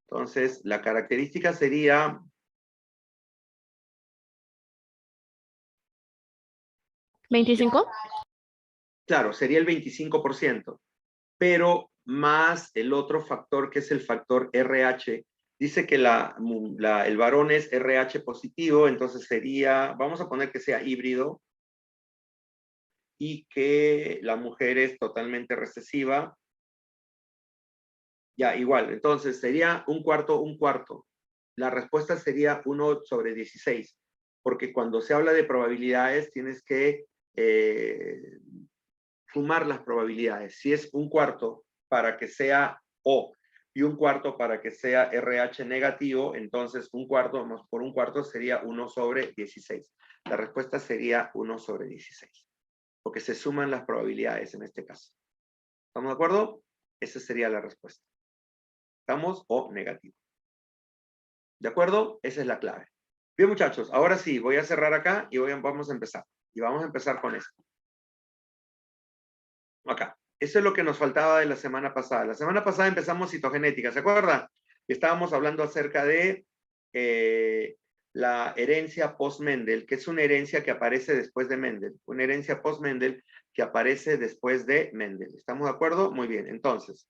Entonces, la característica sería... ¿25? Claro, sería el 25%, pero más el otro factor que es el factor RH. Dice que el varón es RH positivo, entonces sería, vamos a poner que sea híbrido, y que la mujer es totalmente recesiva. Ya, igual, entonces sería un cuarto, un cuarto. La respuesta sería 1/16, porque cuando se habla de probabilidades tienes que sumar las probabilidades. Si es un cuarto para que sea O y un cuarto para que sea RH negativo, entonces un cuarto más por un cuarto sería 1/16. La respuesta sería 1/16, porque se suman las probabilidades en este caso. ¿Estamos de acuerdo? Esa sería la respuesta. ¿Estamos? O negativo. ¿De acuerdo? Esa es la clave. Bien, muchachos, ahora sí, voy a cerrar acá y vamos a empezar. Y vamos a empezar con esto. Acá. Eso es lo que nos faltaba de la semana pasada. La semana pasada empezamos citogenética, ¿se acuerdan? Estábamos hablando acerca de la herencia post-Mendel, que es una herencia que aparece después de Mendel. Una herencia post-Mendel que aparece después de Mendel. ¿Estamos de acuerdo? Muy bien. Entonces,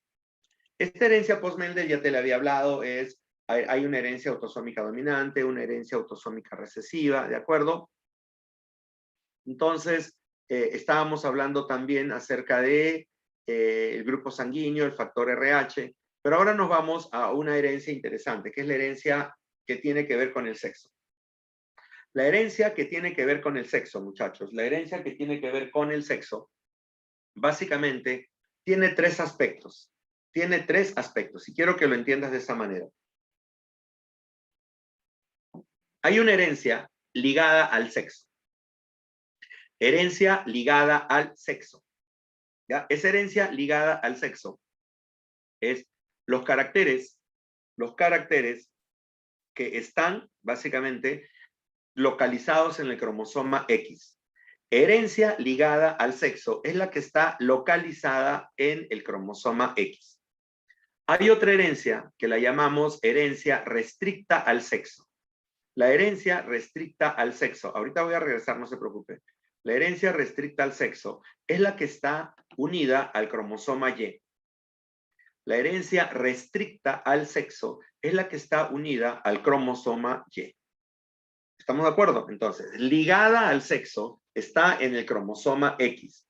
esta herencia post-Mendel, ya te la había hablado, hay una herencia autosómica dominante, una herencia autosómica recesiva, ¿de acuerdo? Entonces, estábamos hablando también acerca de el grupo sanguíneo, el factor RH, pero ahora nos vamos a una herencia interesante, que es la herencia que tiene que ver con el sexo. La herencia que tiene que ver con el sexo, muchachos, la herencia que tiene que ver con el sexo, básicamente tiene tres aspectos. Tiene tres aspectos, y quiero que lo entiendas de esta manera. Hay una herencia ligada al sexo. Herencia ligada al sexo. ¿Ya? Esa herencia ligada al sexo es los caracteres que están básicamente localizados en el cromosoma X. Herencia ligada al sexo es la que está localizada en el cromosoma X. Hay otra herencia que la llamamos herencia restricta al sexo. La herencia restricta al sexo, ahorita voy a regresar, no se preocupe. La herencia restricta al sexo es la que está unida al cromosoma Y. La herencia restricta al sexo es la que está unida al cromosoma Y. ¿Estamos de acuerdo? Entonces, ligada al sexo está en el cromosoma X.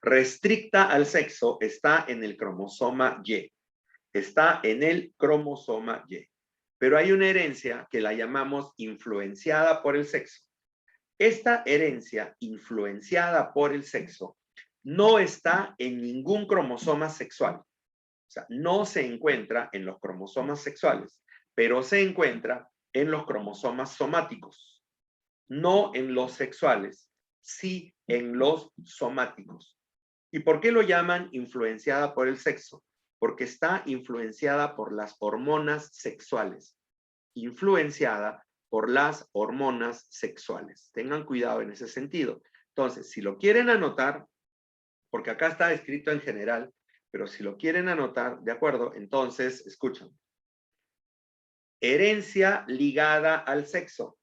Restricta al sexo está en el cromosoma Y. Está en el cromosoma Y. Pero hay una herencia que la llamamos influenciada por el sexo. Esta herencia influenciada por el sexo no está en ningún cromosoma sexual. O sea, no se encuentra en los cromosomas sexuales, pero se encuentra en los cromosomas somáticos. No en los sexuales, sí en los somáticos. ¿Y por qué lo llaman influenciada por el sexo? Porque está influenciada por las hormonas sexuales. Influenciada por las hormonas sexuales. Tengan cuidado en ese sentido. Entonces, si lo quieren anotar, porque acá está escrito en general, pero si lo quieren anotar, ¿de acuerdo? Entonces, escuchen. Herencia ligada al sexo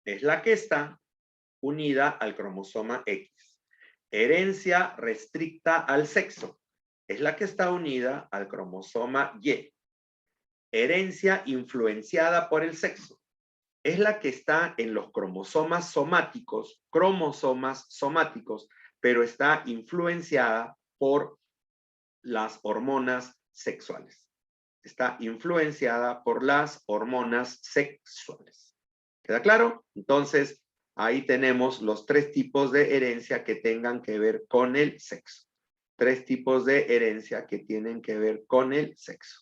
es la que está unida al cromosoma X. Herencia restricta al sexo es la que está unida al cromosoma Y. Herencia influenciada por el sexo es la que está en los cromosomas somáticos, pero está influenciada por las hormonas sexuales. Está influenciada por las hormonas sexuales. ¿Queda claro? Entonces, ahí tenemos los tres tipos de herencia que tengan que ver con el sexo. Tres tipos de herencia que tienen que ver con el sexo.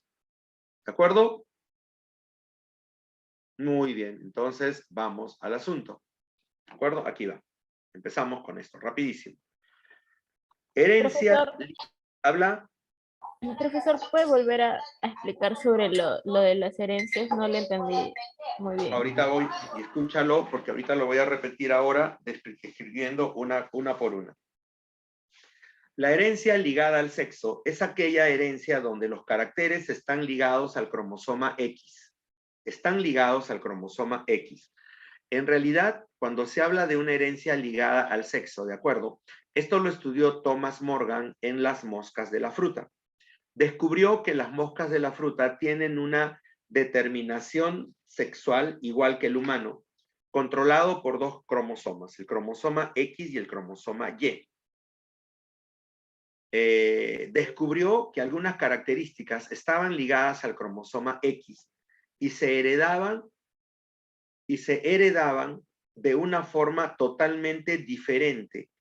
¿De acuerdo? Muy bien, entonces vamos al asunto. ¿De acuerdo? Aquí va. Empezamos con esto, rapidísimo. Herencia, habla. Profesor, ¿puede volver a explicar sobre lo de las herencias? No le entendí muy bien. Ahorita voy y escúchalo porque ahorita lo voy a repetir ahora escribiendo una por una. La herencia ligada al sexo es aquella herencia donde los caracteres están ligados al cromosoma X. Están ligados al cromosoma X. En realidad, cuando se habla de una herencia ligada al sexo, ¿de acuerdo? Esto lo estudió Thomas Morgan en las moscas de la fruta. Descubrió que las moscas de la fruta tienen una determinación sexual igual que el humano, controlado por dos cromosomas, el cromosoma X y el cromosoma Y. Descubrió que algunas características estaban ligadas al cromosoma X y se heredaban de una forma totalmente diferente,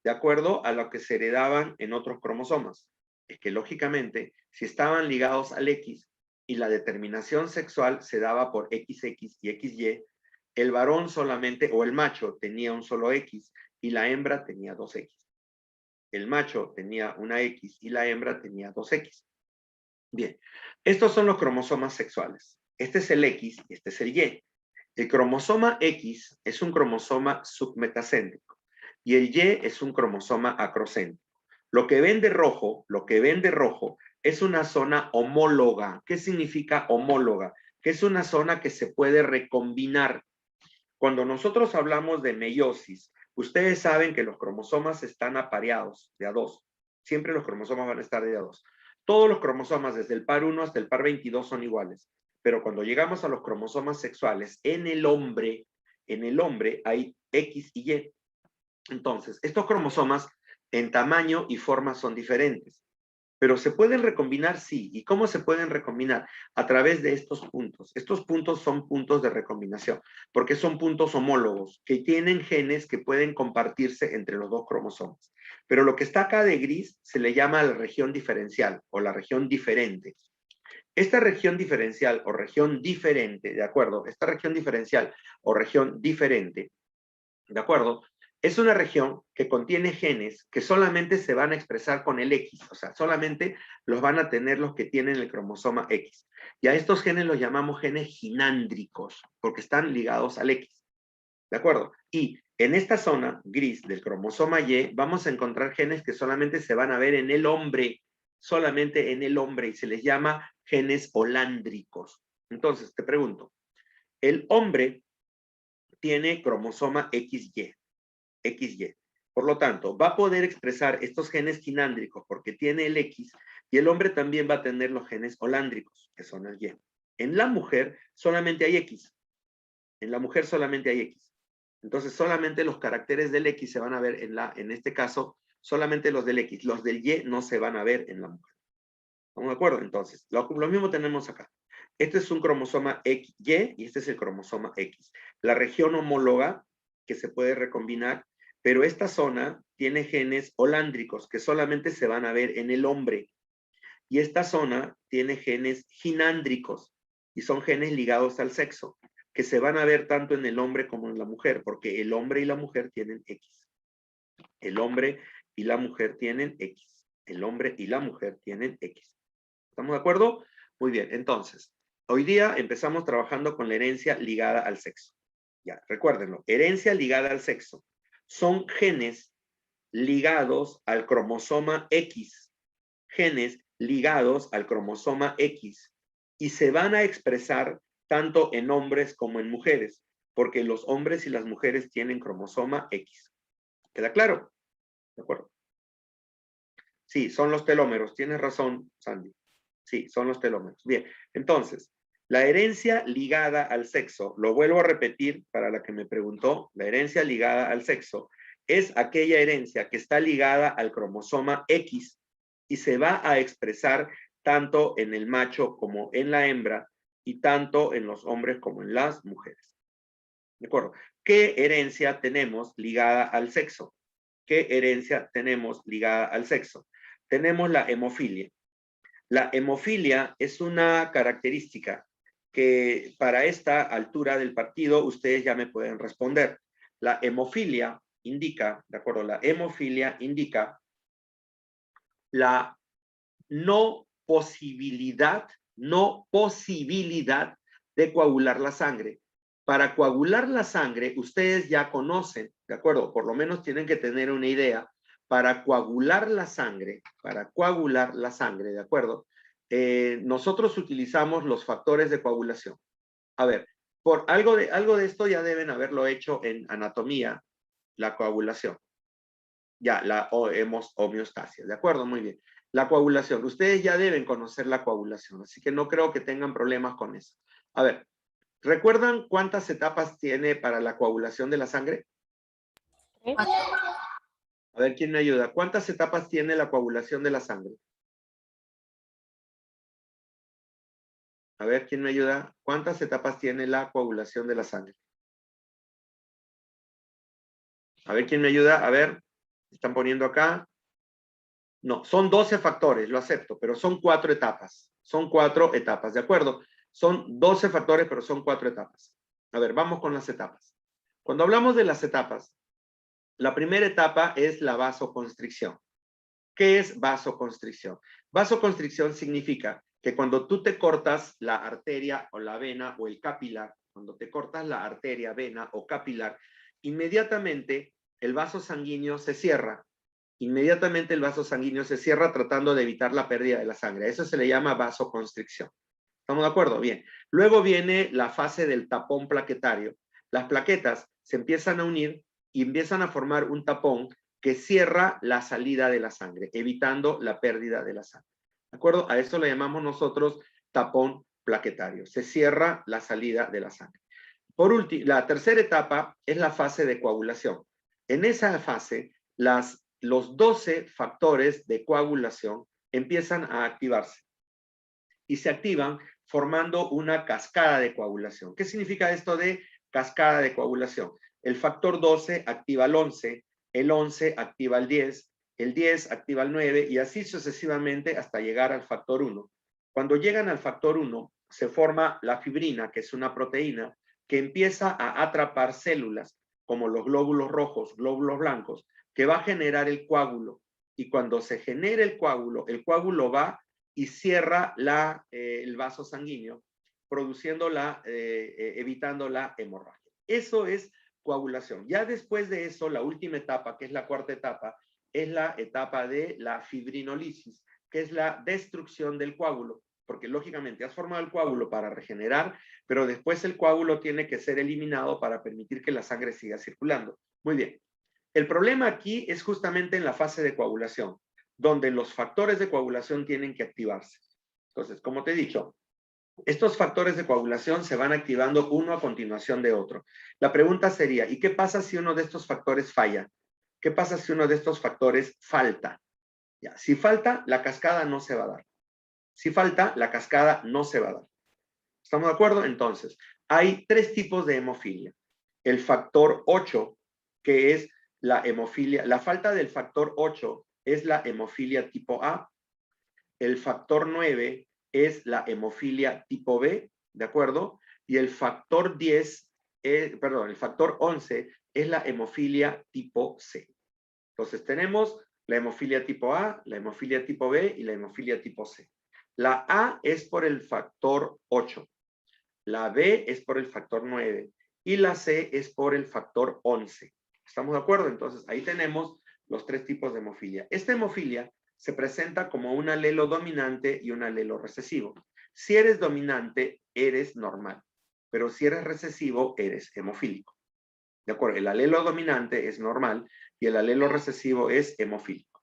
de acuerdo a lo que se heredaban en otros cromosomas. Es que lógicamente, si estaban ligados al X y la determinación sexual se daba por XX y XY, el varón solamente, o el macho, tenía un solo X y la hembra tenía dos X. El macho tenía una X y la hembra tenía dos X. Bien, estos son los cromosomas sexuales. Este es el X y este es el Y. El cromosoma X es un cromosoma submetacéntrico y el Y es un cromosoma acrocéntrico. Lo que ven de rojo es una zona homóloga. ¿Qué significa homóloga? Que es una zona que se puede recombinar. Cuando nosotros hablamos de meiosis, ustedes saben que los cromosomas están apareados de a dos. Siempre los cromosomas van a estar de a dos. Todos los cromosomas, desde el par 1 hasta el par 22, son iguales. Pero cuando llegamos a los cromosomas sexuales, en el hombre hay X y Y. Entonces, estos cromosomas en tamaño y forma son diferentes. Pero ¿se pueden recombinar? Sí. ¿Y cómo se pueden recombinar? A través de estos puntos. Estos puntos son puntos de recombinación, porque son puntos homólogos, que tienen genes que pueden compartirse entre los dos cromosomas. Pero lo que está acá de gris se le llama la región diferencial, o la región diferente. Esta región diferencial, o región diferente, ¿de acuerdo? Esta región diferencial, o región diferente, ¿de acuerdo? Es una región que contiene genes que solamente se van a expresar con el X, o sea, solamente los van a tener los que tienen el cromosoma X. Y a estos genes los llamamos genes ginándricos, porque están ligados al X, ¿de acuerdo? Y en esta zona gris del cromosoma Y vamos a encontrar genes que solamente se van a ver en el hombre, solamente en el hombre, y se les llama genes holándricos. Entonces, te pregunto, el hombre tiene cromosoma XY. XY. Por lo tanto, va a poder expresar estos genes ginándricos porque tiene el X y el hombre también va a tener los genes holándricos, que son el Y. En la mujer solamente hay X. En la mujer solamente hay X. Entonces, solamente los caracteres del X se van a ver en este caso, solamente los del X. Los del Y no se van a ver en la mujer. ¿Estamos de acuerdo? Entonces, lo mismo tenemos acá. Este es un cromosoma XY y este es el cromosoma X. La región homóloga, que se puede recombinar, pero esta zona tiene genes holándricos que solamente se van a ver en el hombre. Y esta zona tiene genes ginándricos y son genes ligados al sexo, que se van a ver tanto en el hombre como en la mujer, porque el hombre y la mujer tienen X. El hombre y la mujer tienen X. El hombre y la mujer tienen X. ¿Estamos de acuerdo? Muy bien, entonces, hoy día empezamos trabajando con la herencia ligada al sexo. Ya, recuérdenlo, herencia ligada al sexo. Son genes ligados al cromosoma X. Genes ligados al cromosoma X. Y se van a expresar tanto en hombres como en mujeres, porque los hombres y las mujeres tienen cromosoma X. ¿Queda claro? ¿De acuerdo? Sí, son los telómeros. Tienes razón, Sandy. Sí, son los telómeros. Bien, entonces, la herencia ligada al sexo, lo vuelvo a repetir para la que me preguntó, la herencia ligada al sexo es aquella herencia que está ligada al cromosoma X y se va a expresar tanto en el macho como en la hembra y tanto en los hombres como en las mujeres. ¿De acuerdo? ¿Qué herencia tenemos ligada al sexo? ¿Qué herencia tenemos ligada al sexo? Tenemos la hemofilia. La hemofilia es una característica que para esta altura del partido ustedes ya me pueden responder. La hemofilia indica, ¿de acuerdo? La hemofilia indica la no posibilidad de coagular la sangre. Para coagular la sangre, ustedes ya conocen, ¿de acuerdo? Por lo menos tienen que tener una idea. para coagular la sangre, ¿de acuerdo? Nosotros utilizamos los factores de coagulación. A ver, por algo de esto ya deben haberlo hecho en anatomía, la coagulación. Ya, la homeostasia, ¿de acuerdo? Muy bien. La coagulación. Ustedes ya deben conocer la coagulación, así que no creo que tengan problemas con eso. A ver, ¿recuerdan cuántas etapas tiene para la coagulación de la sangre? ¿Sí? A ver, ¿quién me ayuda? ¿Cuántas etapas tiene la coagulación de la sangre? A ver, ¿quién me ayuda? ¿Cuántas etapas tiene la coagulación de la sangre? A ver, ¿quién me ayuda? A ver, ¿están poniendo acá? No, son 12 factores, lo acepto, pero son 4 etapas. Son 4 etapas, ¿de acuerdo? Son 12 factores, pero son 4 etapas. A ver, vamos con las etapas. Cuando hablamos de las etapas, la primera etapa es la vasoconstricción. ¿Qué es vasoconstricción? Vasoconstricción significa que cuando tú te cortas la arteria o la vena o el capilar, cuando te cortas la arteria, vena o capilar, inmediatamente el vaso sanguíneo se cierra. Inmediatamente el vaso sanguíneo se cierra tratando de evitar la pérdida de la sangre. Eso se le llama vasoconstricción. ¿Estamos de acuerdo? Bien. Luego viene la fase del tapón plaquetario. Las plaquetas se empiezan a unir y empiezan a formar un tapón que cierra la salida de la sangre, evitando la pérdida de la sangre. ¿De acuerdo? A eso le llamamos nosotros tapón plaquetario. Se cierra la salida de la sangre. Por último, la tercera etapa es la fase de coagulación. En esa fase, los 12 factores de coagulación empiezan a activarse y se activan formando una cascada de coagulación. ¿Qué significa esto de cascada de coagulación? El factor 12 activa el 11 activa el 10 activa el 9 y así sucesivamente hasta llegar al factor 1. Cuando llegan al factor 1, se forma la fibrina, que es una proteína que empieza a atrapar células como los glóbulos rojos, glóbulos blancos, que va a generar el coágulo. Y cuando se genera el coágulo va y cierra el vaso sanguíneo, evitando la hemorragia. Eso es coagulación. Ya después de eso, la última etapa, que es la cuarta etapa, es la etapa de la fibrinolisis, que es la destrucción del coágulo, porque lógicamente has formado el coágulo para regenerar, pero después el coágulo tiene que ser eliminado para permitir que la sangre siga circulando. Muy bien. El problema aquí es justamente en la fase de coagulación, donde los factores de coagulación tienen que activarse. Entonces, como te he dicho, estos factores de coagulación se van activando uno a continuación de otro. La pregunta sería, ¿y qué pasa si uno de estos factores falla? ¿Qué pasa si uno de estos factores falta? Ya, si falta, la cascada no se va a dar. Si falta, la cascada no se va a dar. ¿Estamos de acuerdo? Entonces, hay 3 tipos de hemofilia. El factor 8, que es la hemofilia, la falta del factor 8 es la hemofilia tipo A. El factor 9 es la hemofilia tipo B, ¿de acuerdo? Y el factor 10, el factor 11 es la hemofilia tipo C. Entonces tenemos la hemofilia tipo A, la hemofilia tipo B y la hemofilia tipo C. La A es por el factor 8, la B es por el factor 9 y la C es por el factor 11. ¿Estamos de acuerdo? Entonces ahí tenemos los 3 tipos de hemofilia. Esta hemofilia se presenta como un alelo dominante y un alelo recesivo. Si eres dominante, eres normal, pero si eres recesivo, eres hemofílico. ¿De acuerdo? El alelo dominante es normal y el alelo recesivo es hemofílico.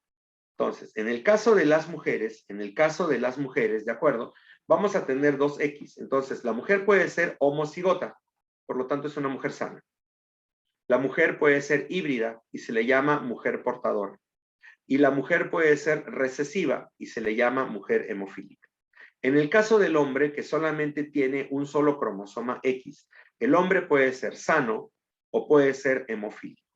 Entonces, en el caso de las mujeres, ¿de acuerdo? Vamos a tener 2X. Entonces, la mujer puede ser homocigota, por lo tanto es una mujer sana. La mujer puede ser híbrida y se le llama mujer portadora. Y la mujer puede ser recesiva y se le llama mujer hemofílica. En el caso del hombre, que solamente tiene un solo cromosoma X, el hombre puede ser sano o puede ser hemofílico.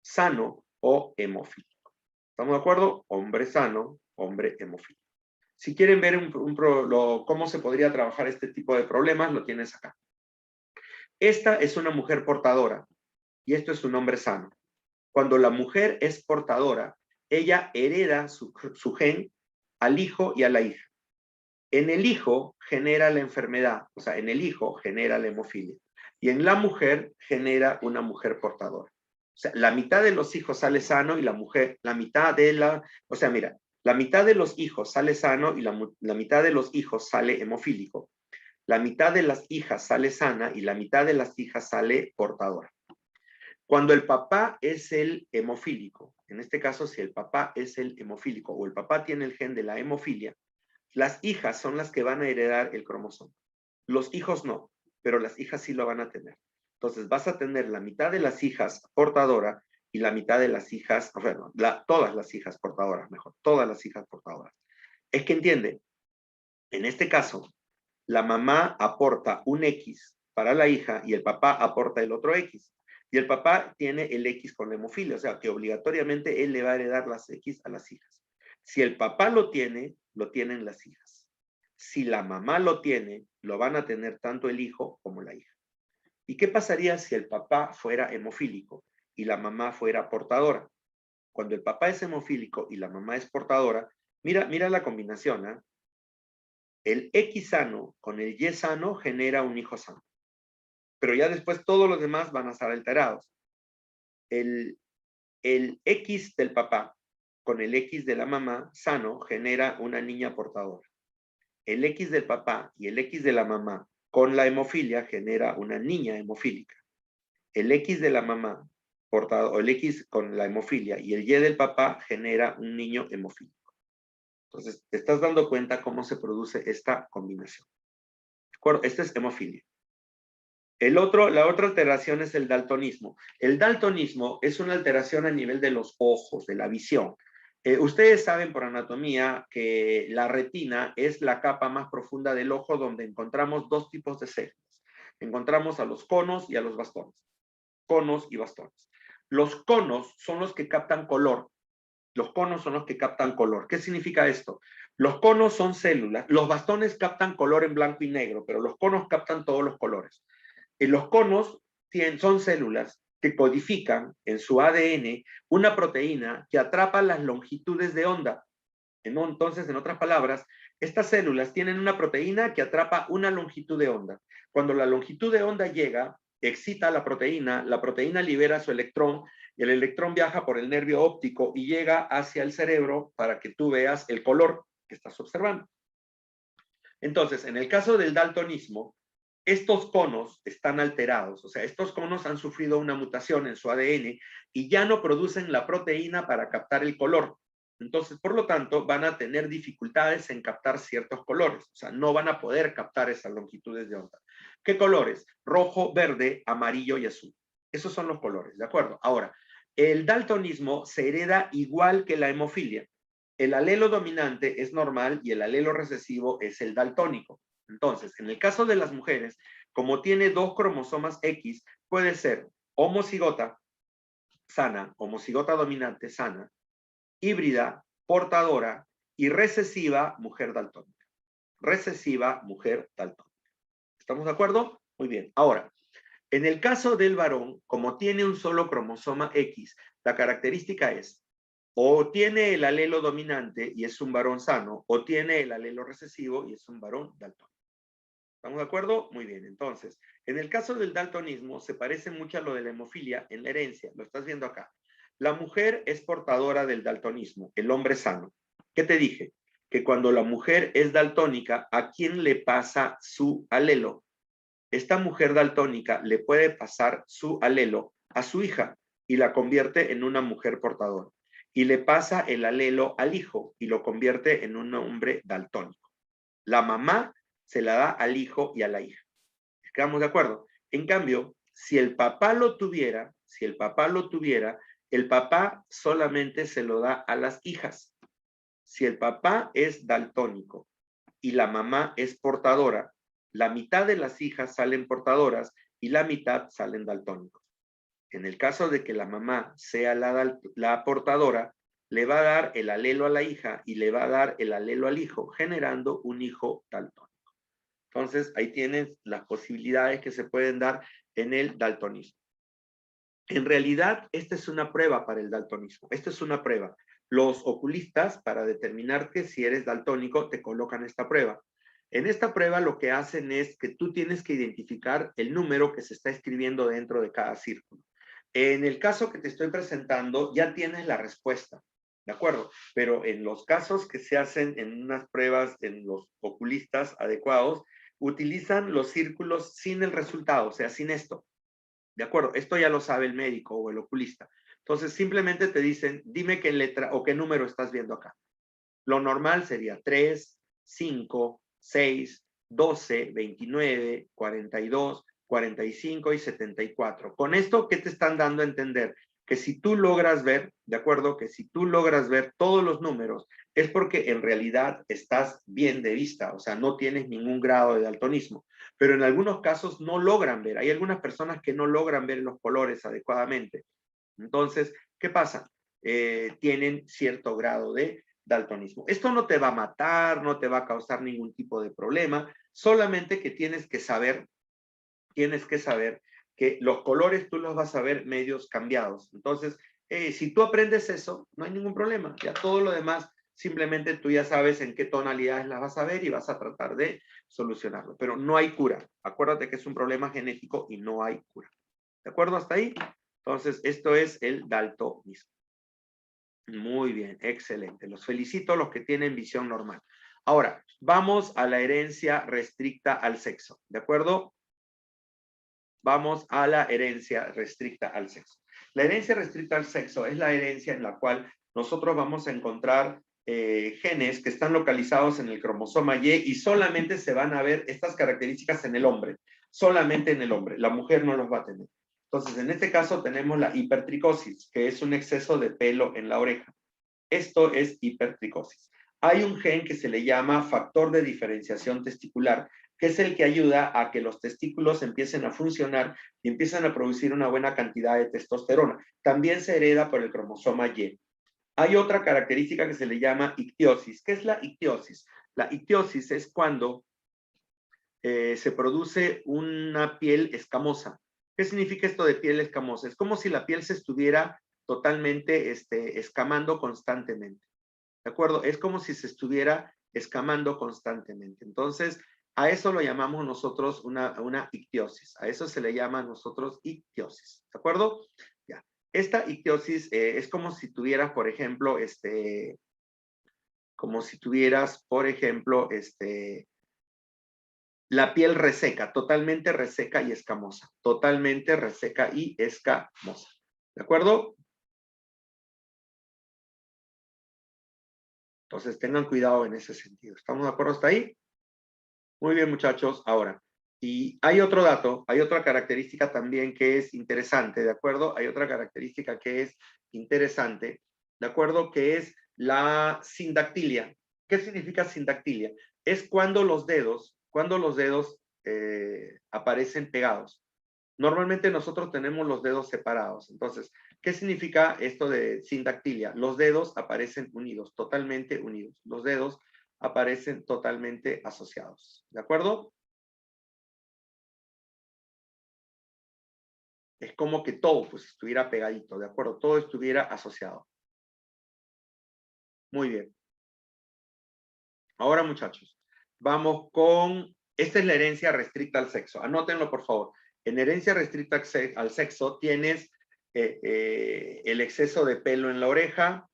Sano o hemofílico. ¿Estamos de acuerdo? Hombre sano, hombre hemofílico. Si quieren ver cómo se podría trabajar este tipo de problemas, lo tienes acá. Esta es una mujer portadora y esto es un hombre sano. Cuando la mujer es portadora, ella hereda su gen al hijo y a la hija. En el hijo genera la enfermedad, o sea, en el hijo genera la hemofilia. Y en la mujer genera una mujer portadora. O sea, la mitad de los hijos sale sano y la mujer, la mitad de la, o sea, mira, la mitad de los hijos sale sano y la mitad de los hijos sale hemofílico. La mitad de las hijas sale sana y la mitad de las hijas sale portadora. Cuando el papá es el hemofílico, en este caso, si el papá es el hemofílico o el papá tiene el gen de la hemofilia, las hijas son las que van a heredar el cromosoma. Los hijos no, pero las hijas sí lo van a tener. Entonces vas a tener la mitad de las hijas portadora y la mitad de las hijas, bueno, todas las hijas portadoras, mejor, todas las hijas portadoras. Es que entiende, en este caso, la mamá aporta un X para la hija y el papá aporta el otro X. Y el papá tiene el X con la hemofilia, o sea que obligatoriamente él le va a heredar las X a las hijas. Si el papá lo tienen las hijas. Si la mamá lo tiene, lo van a tener tanto el hijo como la hija. ¿Y qué pasaría si el papá fuera hemofílico y la mamá fuera portadora? Cuando el papá es hemofílico y la mamá es portadora, mira la combinación, ¿eh? El X sano con el Y sano genera un hijo sano. Pero ya después todos los demás van a estar alterados. El X del papá con el X de la mamá sano genera una niña portadora. El X del papá y el X de la mamá con la hemofilia genera una niña hemofílica. El X de la mamá portado, o el X con la hemofilia y el Y del papá genera un niño hemofílico. Entonces, te estás dando cuenta cómo se produce esta combinación. ¿De acuerdo? Esta es hemofilia. La otra alteración es el daltonismo. El daltonismo es una alteración a nivel de los ojos, de la visión. Ustedes saben por anatomía que la retina es la capa más profunda del ojo donde encontramos dos tipos de células. Encontramos a los conos y a los bastones. Conos y bastones. Los conos son los que captan color. Los conos son los que captan color. ¿Qué significa esto? Los conos son células. Los bastones captan color en blanco y negro, pero los conos captan todos los colores. Los conos son células que codifican en su ADN una proteína que atrapa las longitudes de onda. Entonces, en otras palabras, estas células tienen una proteína que atrapa una longitud de onda. Cuando la longitud de onda llega, excita a la proteína libera su electrón y el electrón viaja por el nervio óptico y llega hacia el cerebro para que tú veas el color que estás observando. Entonces, en el caso del daltonismo, estos conos están alterados, o sea, estos conos han sufrido una mutación en su ADN y ya no producen la proteína para captar el color. Entonces, por lo tanto, van a tener dificultades en captar ciertos colores, o sea, no van a poder captar esas longitudes de onda. ¿Qué colores? Rojo, verde, amarillo y azul. Esos son los colores, ¿de acuerdo? Ahora, el daltonismo se hereda igual que la hemofilia. El alelo dominante es normal y el alelo recesivo es el daltónico. Entonces, en el caso de las mujeres, como tiene dos cromosomas X, puede ser homocigota sana, homocigota dominante sana, híbrida, portadora y recesiva, mujer daltónica. Recesiva, mujer daltónica. ¿Estamos de acuerdo? Muy bien. Ahora, en el caso del varón, como tiene un solo cromosoma X, la característica es o tiene el alelo dominante y es un varón sano, o tiene el alelo recesivo y es un varón daltónico. ¿Estamos de acuerdo? Muy bien. Entonces, en el caso del daltonismo, se parece mucho a lo de la hemofilia en la herencia. Lo estás viendo acá. La mujer es portadora del daltonismo, el hombre sano. ¿Qué te dije? Que cuando la mujer es daltónica, ¿a quién le pasa su alelo? Esta mujer daltónica le puede pasar su alelo a su hija y la convierte en una mujer portadora. Y le pasa el alelo al hijo y lo convierte en un hombre daltónico. La mamá se la da al hijo y a la hija. ¿Estamos de acuerdo? En cambio, si el papá lo tuviera, el papá solamente se lo da a las hijas. Si el papá es daltónico y la mamá es portadora, la mitad de las hijas salen portadoras y la mitad salen daltónicos. En el caso de que la mamá sea la portadora, le va a dar el alelo a la hija y le va a dar el alelo al hijo, generando un hijo daltónico. Entonces, ahí tienes las posibilidades que se pueden dar en el daltonismo. En realidad, esta es una prueba para el daltonismo. Esta es una prueba. Los oculistas, para determinarte si eres daltónico, te colocan esta prueba. En esta prueba lo que hacen es que tú tienes que identificar el número que se está escribiendo dentro de cada círculo. En el caso que te estoy presentando, ya tienes la respuesta, ¿de acuerdo? Pero en los casos que se hacen en unas pruebas en los oculistas adecuados, utilizan los círculos sin el resultado, o sea, sin esto, ¿de acuerdo? Esto ya lo sabe el médico o el oculista. Entonces, simplemente te dicen, dime qué letra o qué número estás viendo acá. Lo normal sería 3, 5, 6, 12, 29, 42, 45 y 74. Con esto, ¿qué te están dando a entender? Que si tú logras ver, ¿de acuerdo? Que si tú logras ver todos los números, es porque en realidad estás bien de vista, o sea, no tienes ningún grado de daltonismo. Pero en algunos casos no logran ver. Hay algunas personas que no logran ver los colores adecuadamente. Entonces, ¿qué pasa? Tienen cierto grado de daltonismo. Esto no te va a matar, no te va a causar ningún tipo de problema, solamente que tienes que saber que los colores tú los vas a ver medios cambiados. Entonces, si tú aprendes eso, no hay ningún problema. Ya todo lo demás, simplemente tú ya sabes en qué tonalidades las vas a ver y vas a tratar de solucionarlo. Pero no hay cura. Acuérdate que es un problema genético y no hay cura. ¿De acuerdo hasta ahí? Entonces, esto es el daltonismo. Muy bien, excelente. Los felicito a los que tienen visión normal. Ahora, vamos a la herencia restricta al sexo, ¿de acuerdo? Vamos a la herencia restricta al sexo. La herencia restricta al sexo es la herencia en la cual nosotros vamos a encontrar genes que están localizados en el cromosoma Y y solamente se van a ver estas características en el hombre, solamente en el hombre. La mujer no los va a tener. Entonces, en este caso tenemos la hipertricosis, que es un exceso de pelo en la oreja. Esto es hipertricosis. Hay un gen que se le llama factor de diferenciación testicular, que es el que ayuda a que los testículos empiecen a funcionar y empiecen a producir una buena cantidad de testosterona. También se hereda por el cromosoma Y. Hay otra característica que se le llama ictiosis. ¿Qué es la ictiosis? La ictiosis es cuando se produce una piel escamosa. ¿Qué significa esto de piel escamosa? Es como si la piel se estuviera totalmente escamando constantemente. ¿De acuerdo? Es como si se estuviera escamando constantemente. Entonces, a eso lo llamamos nosotros una ictiosis. A eso se le llama a nosotros ictiosis. ¿De acuerdo? Ya. Esta ictiosis es como si tuvieras, por ejemplo, la piel reseca, totalmente reseca y escamosa. Totalmente reseca y escamosa. ¿De acuerdo? Entonces, tengan cuidado en ese sentido. ¿Estamos de acuerdo hasta ahí? Muy bien, muchachos. Ahora, y hay otro dato, hay otra característica también que es interesante, ¿de acuerdo? Hay otra característica que es interesante, ¿de acuerdo? Que es la sindactilia. ¿Qué significa sindactilia? Es cuando los dedos aparecen pegados. Normalmente nosotros tenemos los dedos separados. Entonces, ¿qué significa esto de sindactilia? Los dedos aparecen unidos, totalmente unidos. Los dedos aparecen totalmente asociados. ¿De acuerdo? Es como que todo pues estuviera pegadito, ¿de acuerdo? Todo estuviera asociado. Muy bien. Ahora, muchachos, vamos con... Esta es la herencia restricta al sexo. Anótenlo, por favor. En herencia restricta al sexo tienes el exceso de pelo en la oreja,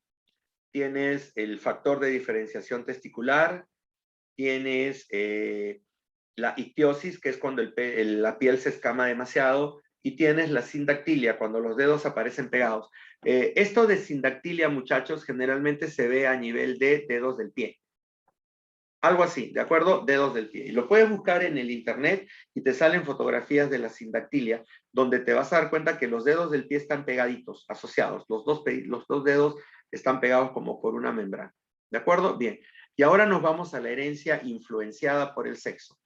tienes el factor de diferenciación testicular, tienes la ictiosis, que es cuando la piel se escama demasiado, y tienes la sindactilia, cuando los dedos aparecen pegados. Esto de sindactilia, muchachos, generalmente se ve a nivel de dedos del pie. Algo así, ¿de acuerdo? Dedos del pie. Y lo puedes buscar en el internet y te salen fotografías de la sindactilia, donde te vas a dar cuenta que los dedos del pie están pegaditos, asociados. Los dos dedos están pegados como por una membrana. ¿De acuerdo? Bien. Y ahora nos vamos a la herencia influenciada por el sexo.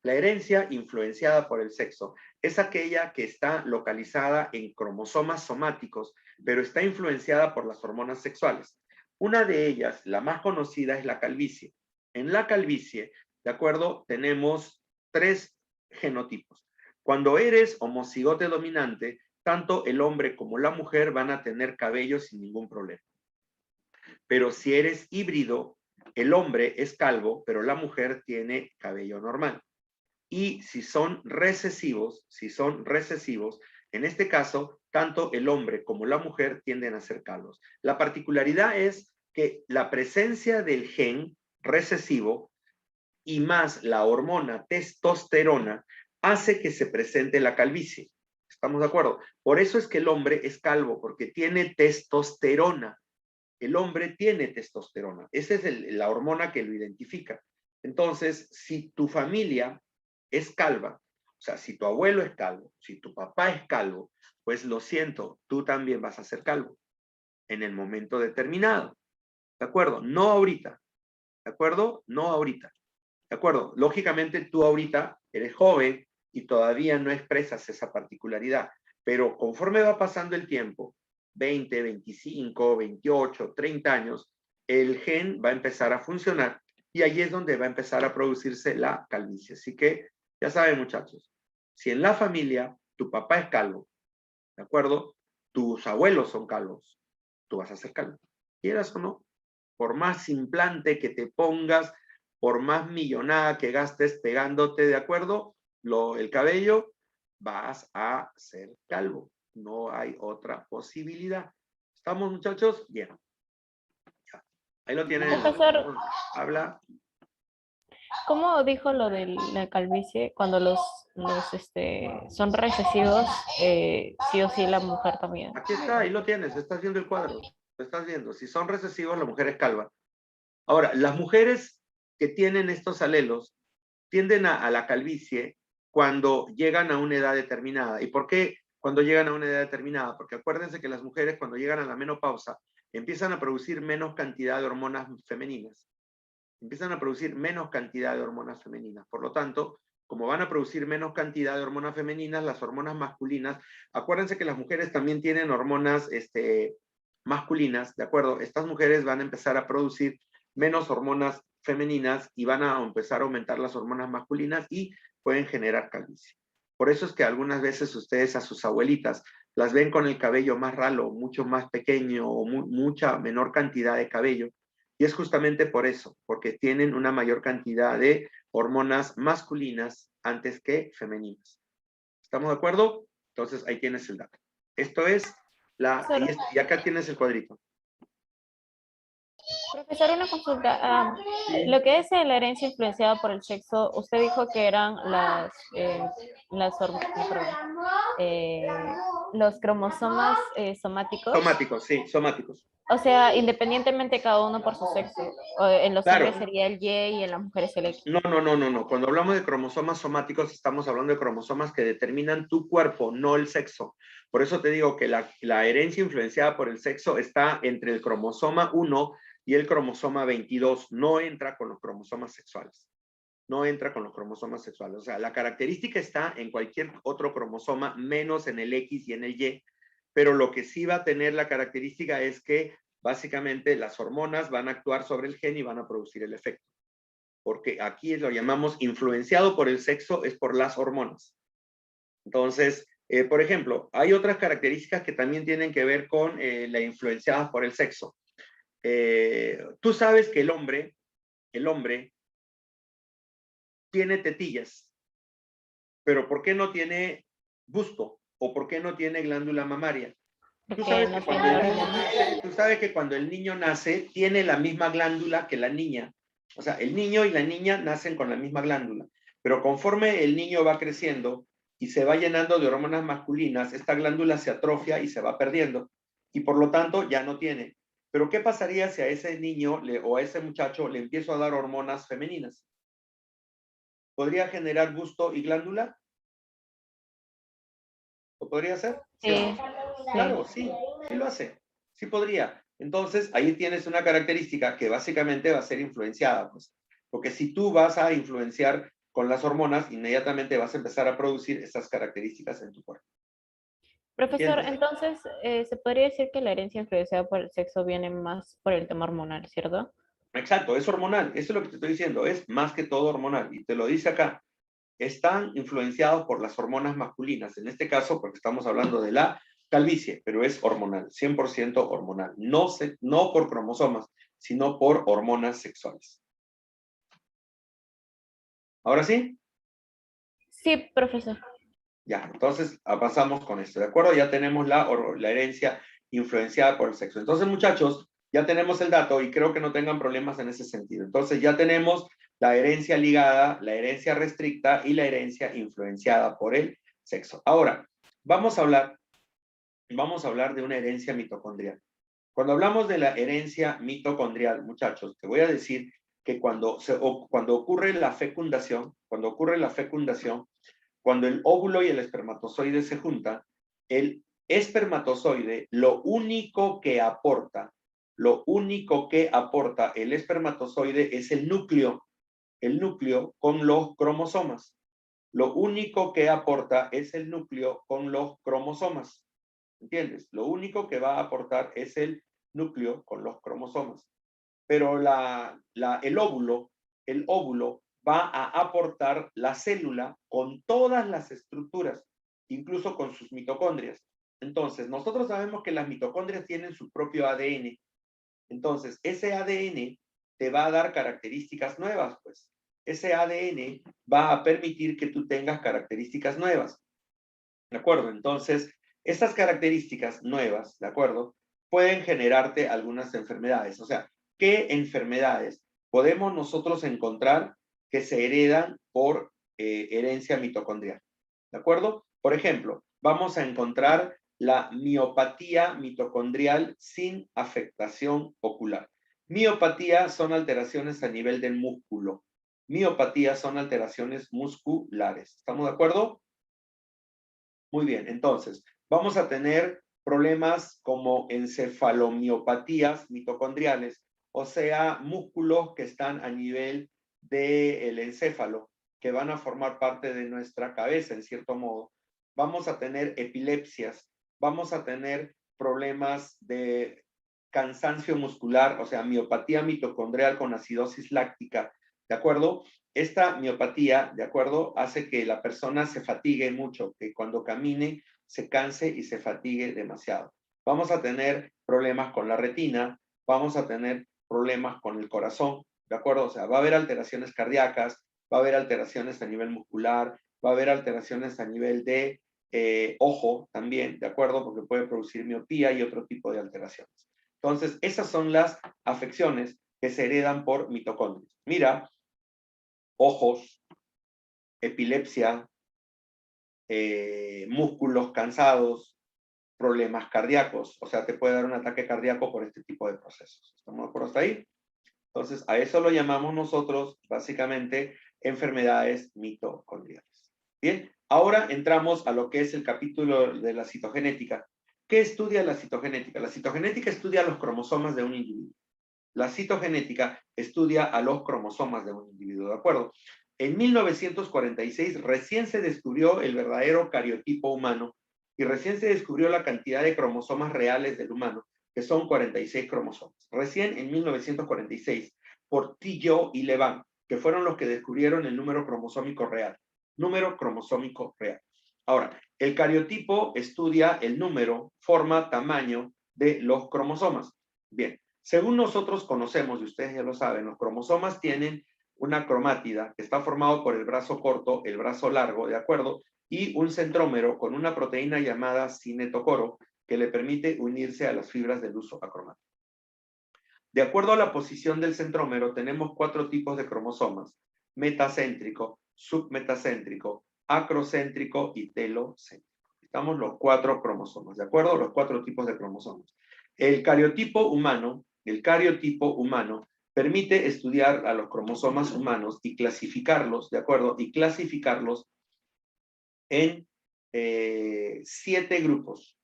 La herencia influenciada por el sexo es aquella que está localizada en cromosomas somáticos, pero está influenciada por las hormonas sexuales. Una de ellas, la más conocida, es la calvicie. En la calvicie, ¿de acuerdo? Tenemos 3 genotipos. Cuando eres homocigote dominante, tanto el hombre como la mujer van a tener cabello sin ningún problema. Pero si eres híbrido, el hombre es calvo, pero la mujer tiene cabello normal. Y si son recesivos, En este caso, tanto el hombre como la mujer tienden a ser calvos. La particularidad es que la presencia del gen recesivo y más la hormona testosterona hace que se presente la calvicie. ¿Estamos de acuerdo? Por eso es que el hombre es calvo, porque tiene testosterona. El hombre tiene testosterona. Esa es la hormona que lo identifica. Entonces, si tu familia es calva, o sea, si tu abuelo es calvo, si tu papá es calvo, pues lo siento, tú también vas a ser calvo en el momento determinado. ¿De acuerdo? No ahorita. ¿De acuerdo? No ahorita. ¿De acuerdo? Lógicamente tú ahorita eres joven y todavía no expresas esa particularidad, pero conforme va pasando el tiempo, 20, 25, 28, 30 años, el gen va a empezar a funcionar y ahí es donde va a empezar a producirse la calvicie. Así que ya saben, muchachos, si en la familia tu papá es calvo, ¿de acuerdo? Tus abuelos son calvos, tú vas a ser calvo, quieras o no. Por más implante que te pongas, por más millonada que gastes pegándote, ¿de acuerdo? El cabello, vas a ser calvo. No hay otra posibilidad. ¿Estamos, muchachos? Bien. Ya. Ahí lo tienen. Profesor, Habla. ¿cómo dijo lo de la calvicie? Cuando son recesivos, sí o sí la mujer también. Aquí está, ahí lo tienes. Estás viendo el cuadro. Lo estás viendo. Si son recesivos, la mujer es calva. Ahora, las mujeres que tienen estos alelos tienden a la calvicie cuando llegan a una edad determinada. ¿Y por qué cuando llegan a una edad determinada? Porque acuérdense que las mujeres cuando llegan a la menopausa empiezan a producir menos cantidad de hormonas femeninas. Empiezan a producir menos cantidad de hormonas femeninas. Por lo tanto, como van a producir menos cantidad de hormonas femeninas, las hormonas masculinas, acuérdense que las mujeres también tienen hormonas masculinas, ¿de acuerdo? Estas mujeres van a empezar a producir menos hormonas femeninas y van a empezar a aumentar las hormonas masculinas y pueden generar calvicie. Por eso es que algunas veces ustedes a sus abuelitas las ven con el cabello más ralo, mucho más pequeño o mucha menor cantidad de cabello. Y es justamente por eso, porque tienen una mayor cantidad de hormonas masculinas antes que femeninas. ¿Estamos de acuerdo? Entonces ahí tienes el dato. Esto es y acá tienes el cuadrito. Profesor, una consulta. Sí. Lo que es la herencia influenciada por el sexo, usted dijo que eran perdón, eh, los cromosomas somáticos. Somáticos, sí, somáticos. O sea, independientemente cada uno por su sexo. En los Claro. hombres sería el Y y en las mujeres el X. No. Cuando hablamos de cromosomas somáticos, estamos hablando de cromosomas que determinan tu cuerpo, no el sexo. Por eso te digo que la herencia influenciada por el sexo está entre el cromosoma 1 y el cromosoma 22. No entra con los cromosomas sexuales. No entra con los cromosomas sexuales. O sea, la característica está en cualquier otro cromosoma, menos en el X y en el Y. Pero lo que sí va a tener la característica es que básicamente las hormonas van a actuar sobre el gen y van a producir el efecto. Porque aquí lo llamamos influenciado por el sexo, es por las hormonas. Entonces, por ejemplo, hay otras características que también tienen que ver con la influenciada por el sexo. Tú sabes que el hombre tiene tetillas, pero ¿por qué no tiene busto? ¿O por qué no tiene glándula mamaria? Tú sabes que cuando el niño nace, tiene la misma glándula que la niña. O sea, el niño y la niña nacen con la misma glándula. Pero conforme el niño va creciendo y se va llenando de hormonas masculinas, esta glándula se atrofia y se va perdiendo. Y por lo tanto ya no tiene. Pero ¿qué pasaría si a ese niño o a ese muchacho le empiezo a dar hormonas femeninas? ¿Podría generar busto y glándula? ¿Lo podría hacer? ¿Sí o no? Claro, sí lo hace. Sí podría. Entonces, ahí tienes una característica que básicamente va a ser influenciada, pues. Porque si tú vas a influenciar con las hormonas, inmediatamente vas a empezar a producir esas características en tu cuerpo. Profesor, ¿Entiendes? entonces se podría decir que la herencia influenciada por el sexo viene más por el tema hormonal, ¿cierto? Exacto, es hormonal. Eso es lo que te estoy diciendo. Es más que todo hormonal. Y te lo dice acá. Están influenciados por las hormonas masculinas. En este caso, porque estamos hablando de la calvicie, pero es hormonal, 100% hormonal. No por cromosomas, sino por hormonas sexuales. ¿Ahora sí? Sí, profesor. Ya, entonces pasamos con esto, ¿de acuerdo? Ya tenemos la herencia influenciada por el sexo. Entonces, muchachos, ya tenemos el dato y creo que no tengan problemas en ese sentido. Entonces, ya tenemos la herencia ligada, la herencia restricta y la herencia influenciada por el sexo. Ahora, vamos a hablar de una herencia mitocondrial. Cuando hablamos de la herencia mitocondrial, muchachos, te voy a decir que cuando ocurre la fecundación, cuando el óvulo y el espermatozoide se juntan, el espermatozoide lo único que aporta el espermatozoide es el núcleo con los cromosomas. Lo único que aporta es el núcleo con los cromosomas. ¿Entiendes? Lo único que va a aportar es el núcleo con los cromosomas. Pero el óvulo va a aportar la célula con todas las estructuras, incluso con sus mitocondrias. Entonces, nosotros sabemos que las mitocondrias tienen su propio ADN. Entonces, ese ADN te va a dar características nuevas, pues. Ese ADN va a permitir que tú tengas características nuevas. ¿De acuerdo? Entonces, estas características nuevas, ¿de acuerdo? Pueden generarte algunas enfermedades. O sea, ¿qué enfermedades podemos nosotros encontrar que se heredan por herencia mitocondrial? ¿De acuerdo? Por ejemplo, vamos a encontrar la miopatía mitocondrial sin afectación ocular. Miopatía son alteraciones a nivel del músculo. Miopatía son alteraciones musculares. ¿Estamos de acuerdo? Muy bien, entonces, vamos a tener problemas como encefalomiopatías mitocondriales, o sea, músculos que están a nivel del encéfalo, que van a formar parte de nuestra cabeza, en cierto modo. Vamos a tener epilepsias, vamos a tener problemas de cansancio muscular, o sea, miopatía mitocondrial con acidosis láctica, ¿de acuerdo? Esta miopatía, ¿de acuerdo?, hace que la persona se fatigue mucho, que cuando camine se canse y se fatigue demasiado. Vamos a tener problemas con la retina, vamos a tener problemas con el corazón, ¿de acuerdo? O sea, va a haber alteraciones cardíacas, va a haber alteraciones a nivel muscular, va a haber alteraciones a nivel de ojo también, ¿de acuerdo? Porque puede producir miopía y otro tipo de alteraciones. Entonces, esas son las afecciones que se heredan por mitocondrias. Mira, ojos, epilepsia, músculos cansados, problemas cardíacos, o sea, te puede dar un ataque cardíaco por este tipo de procesos. ¿Estamos de acuerdo hasta ahí? Entonces, a eso lo llamamos nosotros, básicamente, enfermedades mitocondriales. Bien, ahora entramos a lo que es el capítulo de la citogenética. ¿Qué estudia la citogenética? La citogenética estudia los cromosomas de un individuo. La citogenética estudia a los cromosomas de un individuo, ¿de acuerdo? En 1946 recién se descubrió el verdadero cariotipo humano y recién se descubrió la cantidad de cromosomas reales del humano, que son 46 cromosomas. Recién en 1946, por Tillot y Levan, que fueron los que descubrieron el número cromosómico real. Número cromosómico real. Ahora, el cariotipo estudia el número, forma, tamaño de los cromosomas. Bien, según nosotros conocemos, y ustedes ya lo saben, los cromosomas tienen una cromátida que está formado por el brazo corto, el brazo largo, ¿de acuerdo? Y un centrómero con una proteína llamada cinetocoro que le permite unirse a las fibras del uso acromático. De acuerdo a la posición del centrómero, tenemos 4 tipos de cromosomas: metacéntrico, submetacéntrico, acrocéntrico y telocéntrico. Estamos los 4 cromosomas, ¿de acuerdo? Los 4 tipos de cromosomas. El cariotipo humano permite estudiar a los cromosomas humanos y clasificarlos, ¿de acuerdo? Y clasificarlos en 7 grupos,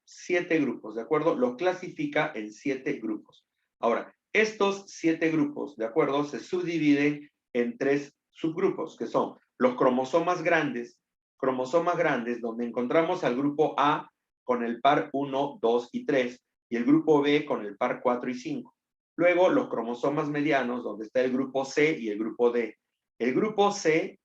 ¿de acuerdo? Los clasifica en 7 grupos. Ahora, estos 7 grupos, ¿de acuerdo?, se subdividen en 3 subgrupos, que son los cromosomas grandes, donde encontramos al grupo A con el par 1, 2 y 3, y el grupo B con el par 4 y 5. Luego, los cromosomas medianos, donde está el grupo C y el grupo D. El grupo C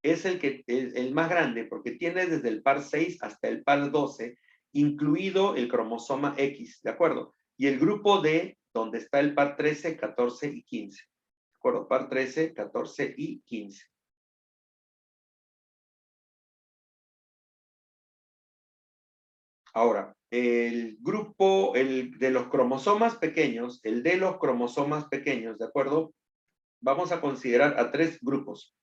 es el más grande porque tiene desde el par 6 hasta el par 12, incluido el cromosoma X, ¿de acuerdo? Y el grupo D, donde está el par 13, 14 y 15. ¿De acuerdo? Par 13, 14 y 15. Ahora, el grupo, el de los cromosomas pequeños, el de los cromosomas pequeños, ¿de acuerdo? Vamos a considerar a 3 grupos.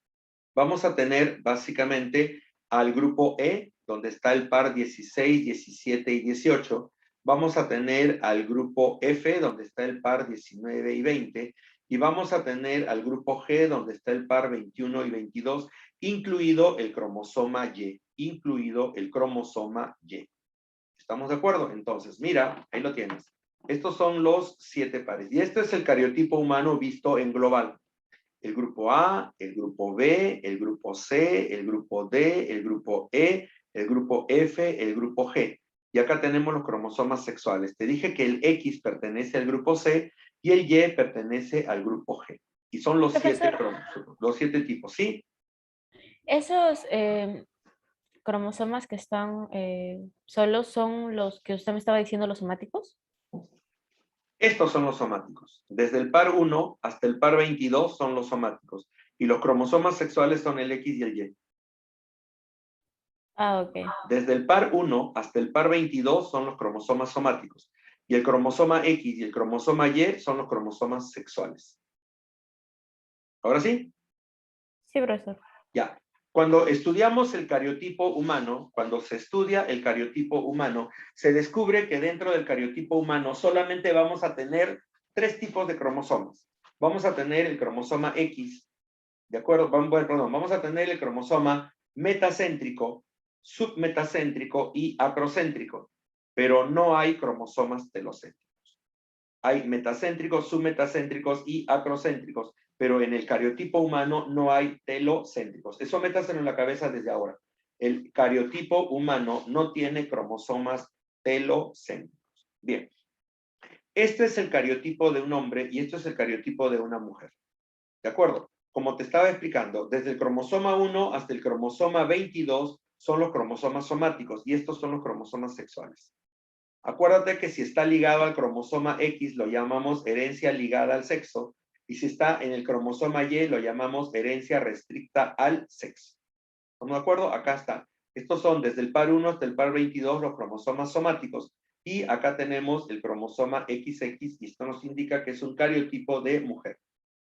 Vamos a tener básicamente al grupo E, donde está el par 16, 17 y 18. Vamos a tener al grupo F, donde está el par 19 y 20. Y vamos a tener al grupo G, donde está el par 21 y 22, incluido el cromosoma Y. Incluido el cromosoma Y. ¿Estamos de acuerdo? Entonces, mira, ahí lo tienes. Estos son los 7 pares. Y este es el cariotipo humano visto en global. El grupo A, el grupo B, el grupo C, el grupo D, el grupo E, el grupo F, el grupo G. Y acá tenemos los cromosomas sexuales. Te dije que el X pertenece al grupo C y el Y pertenece al grupo G. Y son los 7 Profesor, cromosomas, los 7 tipos, ¿sí? esos cromosomas que están solos son los que usted me estaba diciendo, los somáticos. Estos son los somáticos. Desde el par 1 hasta el par 22 son los somáticos. Y los cromosomas sexuales son el X y el Y. Ah, ok. Desde el par 1 hasta el par 22 son los cromosomas somáticos. Y el cromosoma X y el cromosoma Y son los cromosomas sexuales. ¿Ahora sí? Sí, profesor. Ya. Cuando estudiamos el cariotipo humano, cuando se estudia el cariotipo humano, se descubre que dentro del cariotipo humano solamente vamos a tener 3 tipos de cromosomas. Vamos a tener el cromosoma X, ¿de acuerdo? Vamos a tener el cromosoma metacéntrico, submetacéntrico y acrocéntrico, pero no hay cromosomas telocéntricos. Hay metacéntricos, submetacéntricos y acrocéntricos, pero en el cariotipo humano no hay telocéntricos. Eso métaselo en la cabeza desde ahora. El cariotipo humano no tiene cromosomas telocéntricos. Bien, este es el cariotipo de un hombre y esto es el cariotipo de una mujer. ¿De acuerdo? Como te estaba explicando, desde el cromosoma 1 hasta el cromosoma 22 son los cromosomas somáticos y estos son los cromosomas sexuales. Acuérdate que si está ligado al cromosoma X lo llamamos herencia ligada al sexo y si está en el cromosoma Y lo llamamos herencia restricta al sexo. ¿Estamos de acuerdo? Acá está. Estos son desde el par 1 hasta el par 22 los cromosomas somáticos y acá tenemos el cromosoma XX y esto nos indica que es un cariotipo de mujer.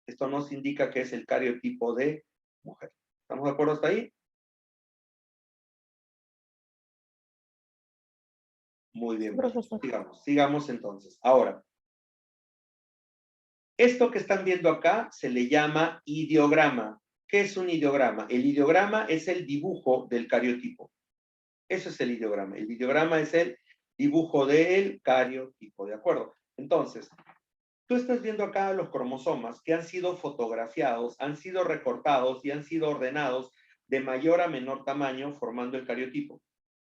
Esto nos indica que es el cariotipo de mujer. ¿Estamos de acuerdo hasta ahí? Muy Sí, bien, pues profesor. sigamos entonces. Ahora, esto que están viendo acá se le llama ideograma. ¿Qué es un ideograma? El ideograma es el dibujo del cariotipo. Eso es el ideograma. El ideograma es el dibujo del cariotipo, ¿de acuerdo? Entonces, tú estás viendo acá los cromosomas que han sido fotografiados, han sido recortados y han sido ordenados de mayor a menor tamaño formando el cariotipo.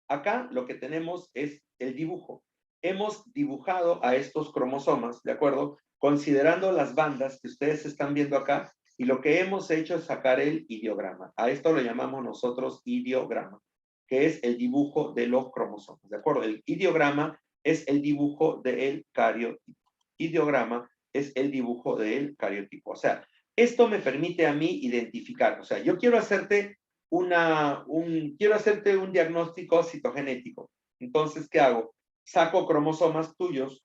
Acá lo que tenemos es el dibujo. Hemos dibujado a estos cromosomas, ¿de acuerdo? Considerando las bandas que ustedes están viendo acá, y lo que hemos hecho es sacar el ideograma. A esto lo llamamos nosotros ideograma, que es el dibujo de los cromosomas, ¿de acuerdo? El ideograma es el dibujo del cariotipo. Ideograma es el dibujo del cariotipo. O sea, esto me permite a mí identificar. O sea, yo quiero hacerte quiero hacerte un diagnóstico citogenético. Entonces, ¿qué hago? Saco cromosomas tuyos,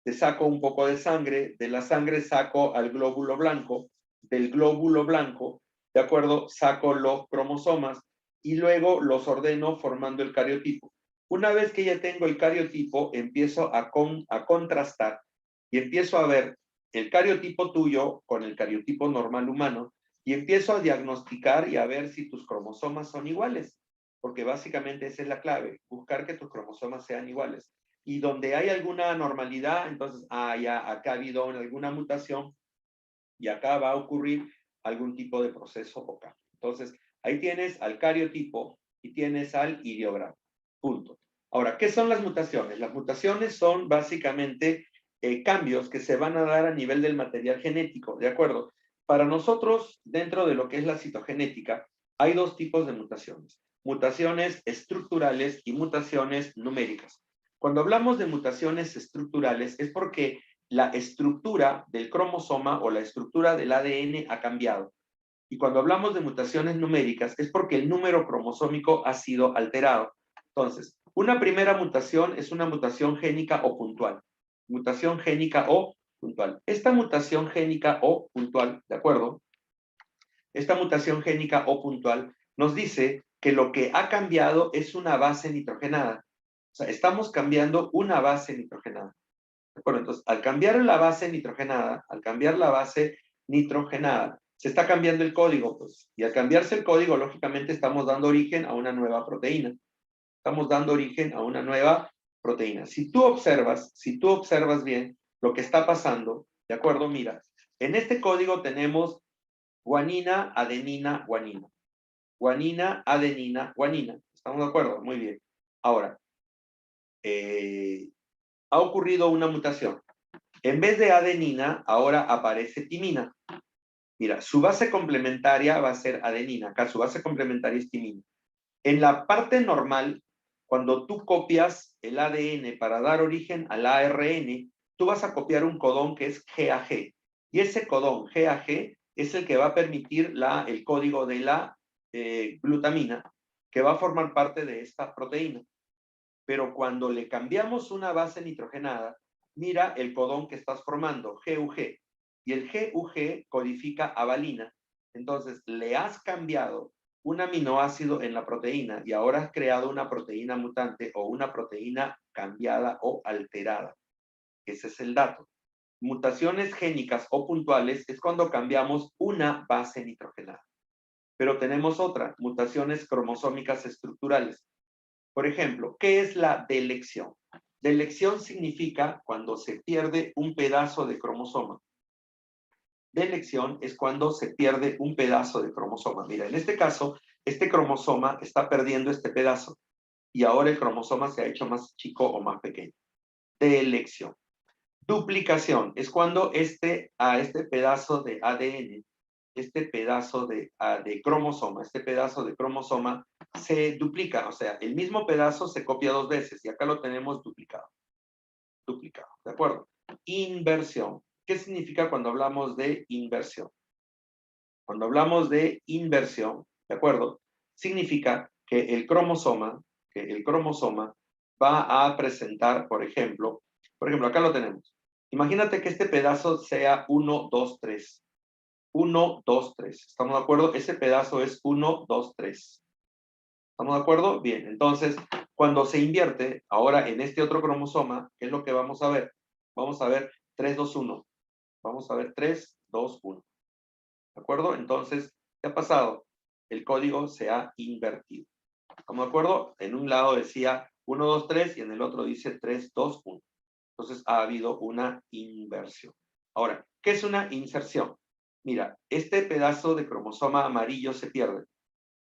te saco un poco de sangre, de la sangre saco al glóbulo blanco, del glóbulo blanco, ¿de acuerdo? Saco los cromosomas y luego los ordeno formando el cariotipo. Una vez que ya tengo el cariotipo, empiezo a contrastar y empiezo a ver el cariotipo tuyo con el cariotipo normal humano y empiezo a diagnosticar y a ver si tus cromosomas son iguales, porque básicamente esa es la clave, buscar que tus cromosomas sean iguales. Y donde hay alguna anormalidad, entonces, ya acá ha habido alguna mutación y acá va a ocurrir algún tipo de proceso o cambio. Entonces, ahí tienes al cariotipo y tienes al ideograma. Punto. Ahora, ¿qué son las mutaciones? Las mutaciones son básicamente cambios que se van a dar a nivel del material genético, ¿de acuerdo? Para nosotros, dentro de lo que es la citogenética, hay 2 tipos de mutaciones. Mutaciones estructurales y mutaciones numéricas. Cuando hablamos de mutaciones estructurales es porque la estructura del cromosoma o la estructura del ADN ha cambiado. Y cuando hablamos de mutaciones numéricas es porque el número cromosómico ha sido alterado. Entonces, Una primera mutación es una mutación génica o puntual. Mutación génica o puntual. Esta mutación génica o puntual, ¿de acuerdo? Esta mutación génica o puntual nos dice que lo que ha cambiado es una base nitrogenada. O sea, estamos cambiando una base nitrogenada. ¿De acuerdo? Entonces, al cambiar la base nitrogenada, se está cambiando el código, pues. Y al cambiarse el código, lógicamente, estamos dando origen a una nueva proteína. Estamos dando origen a una nueva proteína. Si tú observas bien lo que está pasando, ¿de acuerdo? Mira, en este código tenemos guanina, adenina, guanina. Guanina, adenina, guanina. ¿Estamos de acuerdo? Muy bien. Ahora, ha ocurrido una mutación. En vez de adenina, ahora aparece timina. Mira, su base complementaria va a ser adenina. Acá su base complementaria es timina. En la parte normal, cuando tú copias el ADN para dar origen al ARN, tú vas a copiar un codón que es GAG. Y ese codón GAG es el que va a permitir el código de la glutamina, que va a formar parte de esta proteína. Pero cuando le cambiamos una base nitrogenada, mira el codón que estás formando, GUG. Y el GUG codifica a valina. Entonces, le has cambiado un aminoácido en la proteína y ahora has creado una proteína mutante o una proteína cambiada o alterada. Ese es el dato. Mutaciones génicas o puntuales es cuando cambiamos una base nitrogenada. Pero tenemos otra, mutaciones cromosómicas estructurales. Por ejemplo, ¿qué es la delección? Delección significa cuando se pierde un pedazo de cromosoma. Delección es cuando se pierde un pedazo de cromosoma. Mira, en este caso, este cromosoma está perdiendo este pedazo y ahora el cromosoma se ha hecho más chico o más pequeño. Delección. Duplicación es cuando este pedazo de ADN, este pedazo de cromosoma se duplica, o sea, el mismo pedazo se copia dos veces y acá lo tenemos duplicado. Duplicado, ¿de acuerdo? Inversión. ¿Qué significa cuando hablamos de inversión? Cuando hablamos de inversión, ¿de acuerdo? Significa que el cromosoma va a presentar, por ejemplo, acá lo tenemos. Imagínate que este pedazo sea 1, 2, 3. 1, 2, 3. ¿Estamos de acuerdo? Ese pedazo es 1, 2, 3. ¿Estamos de acuerdo? Bien, entonces, cuando se invierte, ahora en este otro cromosoma, ¿qué es lo que vamos a ver? Vamos a ver 3, 2, 1. Vamos a ver 3, 2, 1. ¿De acuerdo? Entonces, ¿qué ha pasado? El código se ha invertido. ¿Estamos de acuerdo? En un lado decía 1, 2, 3 y en el otro dice 3, 2, 1. Entonces, ha habido una inversión. Ahora, ¿qué es una inserción? Mira, este pedazo de cromosoma amarillo se pierde.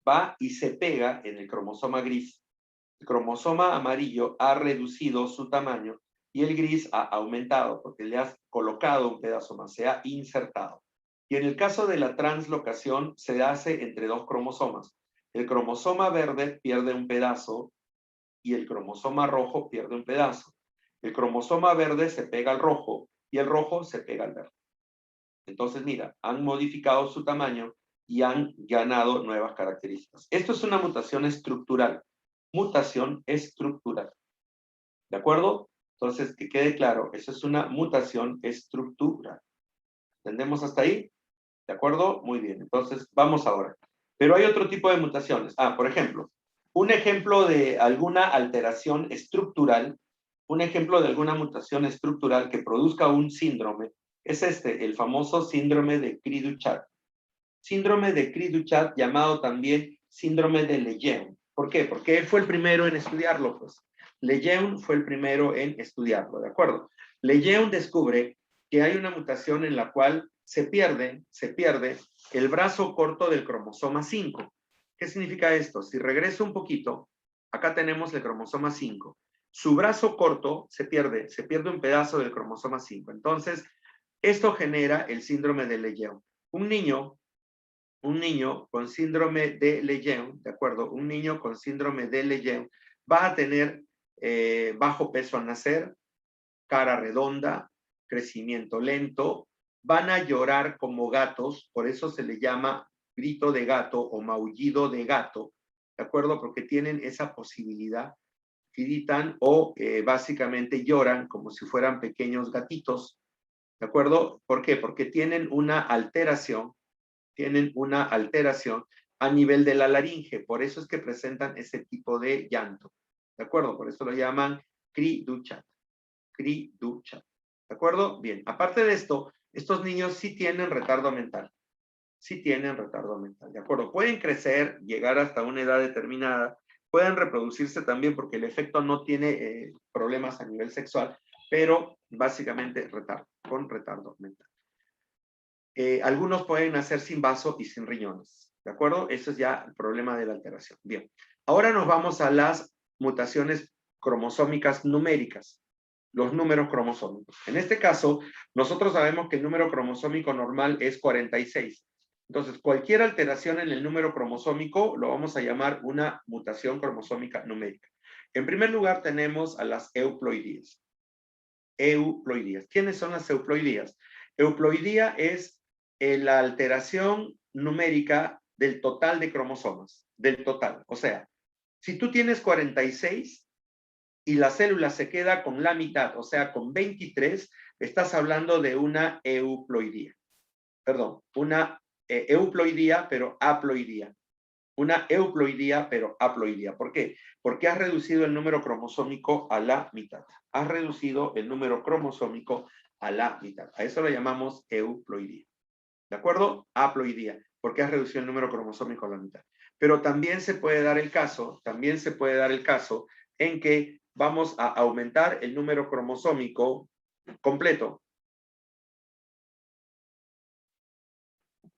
Va y se pega en el cromosoma gris. El cromosoma amarillo ha reducido su tamaño y el gris ha aumentado porque le has colocado un pedazo más, se ha insertado. Y en el caso de la translocación se hace entre dos cromosomas. El cromosoma verde pierde un pedazo y el cromosoma rojo pierde un pedazo. El cromosoma verde se pega al rojo y el rojo se pega al verde. Entonces, mira, han modificado su tamaño y han ganado nuevas características. Esto es una mutación estructural. Mutación estructural. ¿De acuerdo? Entonces, que quede claro, eso es una mutación estructural. ¿Entendemos hasta ahí? ¿De acuerdo? Muy bien. Entonces, vamos ahora. Pero hay otro tipo de mutaciones. Por ejemplo, un ejemplo de alguna alteración estructural, un ejemplo de alguna mutación estructural que produzca un síndrome, es el famoso síndrome de Cri-du-Chat. Síndrome de Cri-du-Chat, llamado también síndrome de Lejeune. ¿Por qué? Porque él fue el primero en estudiarlo, pues. Lejeune fue el primero en estudiarlo, ¿de acuerdo? Lejeune descubre que hay una mutación en la cual se pierde el brazo corto del cromosoma 5. ¿Qué significa esto? Si regreso un poquito, acá tenemos el cromosoma 5. Su brazo corto se pierde un pedazo del cromosoma 5. Entonces, esto genera el síndrome de Lejeune. Un niño con síndrome de Lejeune, ¿de acuerdo? Un niño con síndrome de Lejeune va a tener bajo peso al nacer, cara redonda, crecimiento lento, van a llorar como gatos, por eso se le llama grito de gato o maullido de gato, ¿de acuerdo? Porque tienen esa posibilidad. tiritan o básicamente lloran como si fueran pequeños gatitos, ¿de acuerdo? ¿Por qué? Porque tienen una alteración a nivel de la laringe, por eso es que presentan ese tipo de llanto, ¿de acuerdo? Por eso lo llaman cri du chat, ¿de acuerdo? Bien, aparte de esto, estos niños sí tienen retardo mental, ¿de acuerdo? Pueden crecer, llegar hasta una edad determinada, pueden reproducirse también porque el efecto no tiene problemas a nivel sexual, pero básicamente con retardo mental. Algunos pueden nacer sin vaso y sin riñones, ¿de acuerdo? Eso es ya el problema de la alteración. Bien, ahora nos vamos a las mutaciones cromosómicas numéricas, los números cromosómicos. En este caso, nosotros sabemos que el número cromosómico normal es 46. Entonces, cualquier alteración en el número cromosómico lo vamos a llamar una mutación cromosómica numérica. En primer lugar, tenemos a las euploidías. ¿Quiénes son las euploidías? Euploidía es la alteración numérica del total de cromosomas, del total. O sea, si tú tienes 46 y la célula se queda con la mitad, o sea, con 23, estás hablando de una euploidía. Perdón, una euploidía, pero haploidía. Una euploidía, pero haploidía. ¿Por qué? Porque has reducido el número cromosómico a la mitad. Has reducido el número cromosómico a la mitad. A eso lo llamamos euploidía. ¿De acuerdo? Haploidía, porque has reducido el número cromosómico a la mitad. Pero también se puede dar el caso, en que vamos a aumentar el número cromosómico completo.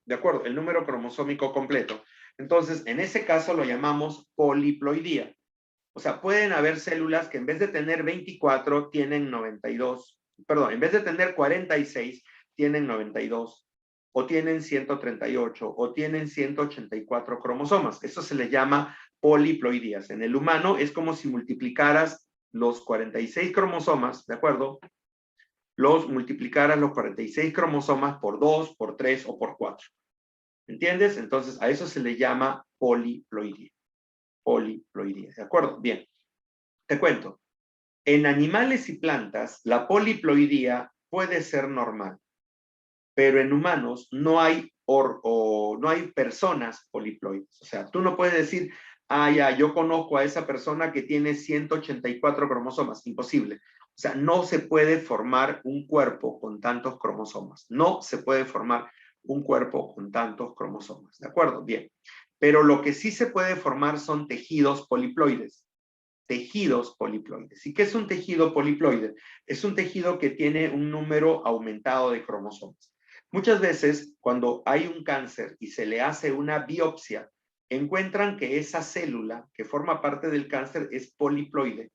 ¿De acuerdo? El número cromosómico completo. Entonces, en ese caso lo llamamos poliploidía. O sea, pueden haber células que en vez de tener 24 tienen 92. Perdón, en vez de tener 46 tienen 92. O tienen 138 o tienen 184 cromosomas. Eso se le llama poliploidías. En el humano es como si multiplicaras los 46 cromosomas, ¿de acuerdo? Multiplicaras los 46 cromosomas por 2, por 3 o por 4. ¿Entiendes? Entonces, a eso se le llama poliploidía. Poliploidía, ¿de acuerdo? Bien, te cuento. En animales y plantas, la poliploidía puede ser normal, pero en humanos no hay, no hay personas poliploides. O sea, tú no puedes decir, ya, yo conozco a esa persona que tiene 184 cromosomas. Imposible. O sea, no se puede formar un cuerpo con tantos cromosomas. No se puede formar un cuerpo con tantos cromosomas. ¿De acuerdo? Bien. Pero lo que sí se puede formar son tejidos poliploides. Tejidos poliploides. ¿Y qué es un tejido poliploide? Es un tejido que tiene un número aumentado de cromosomas. Muchas veces, cuando hay un cáncer y se le hace una biopsia, encuentran que esa célula que forma parte del cáncer es poliploide.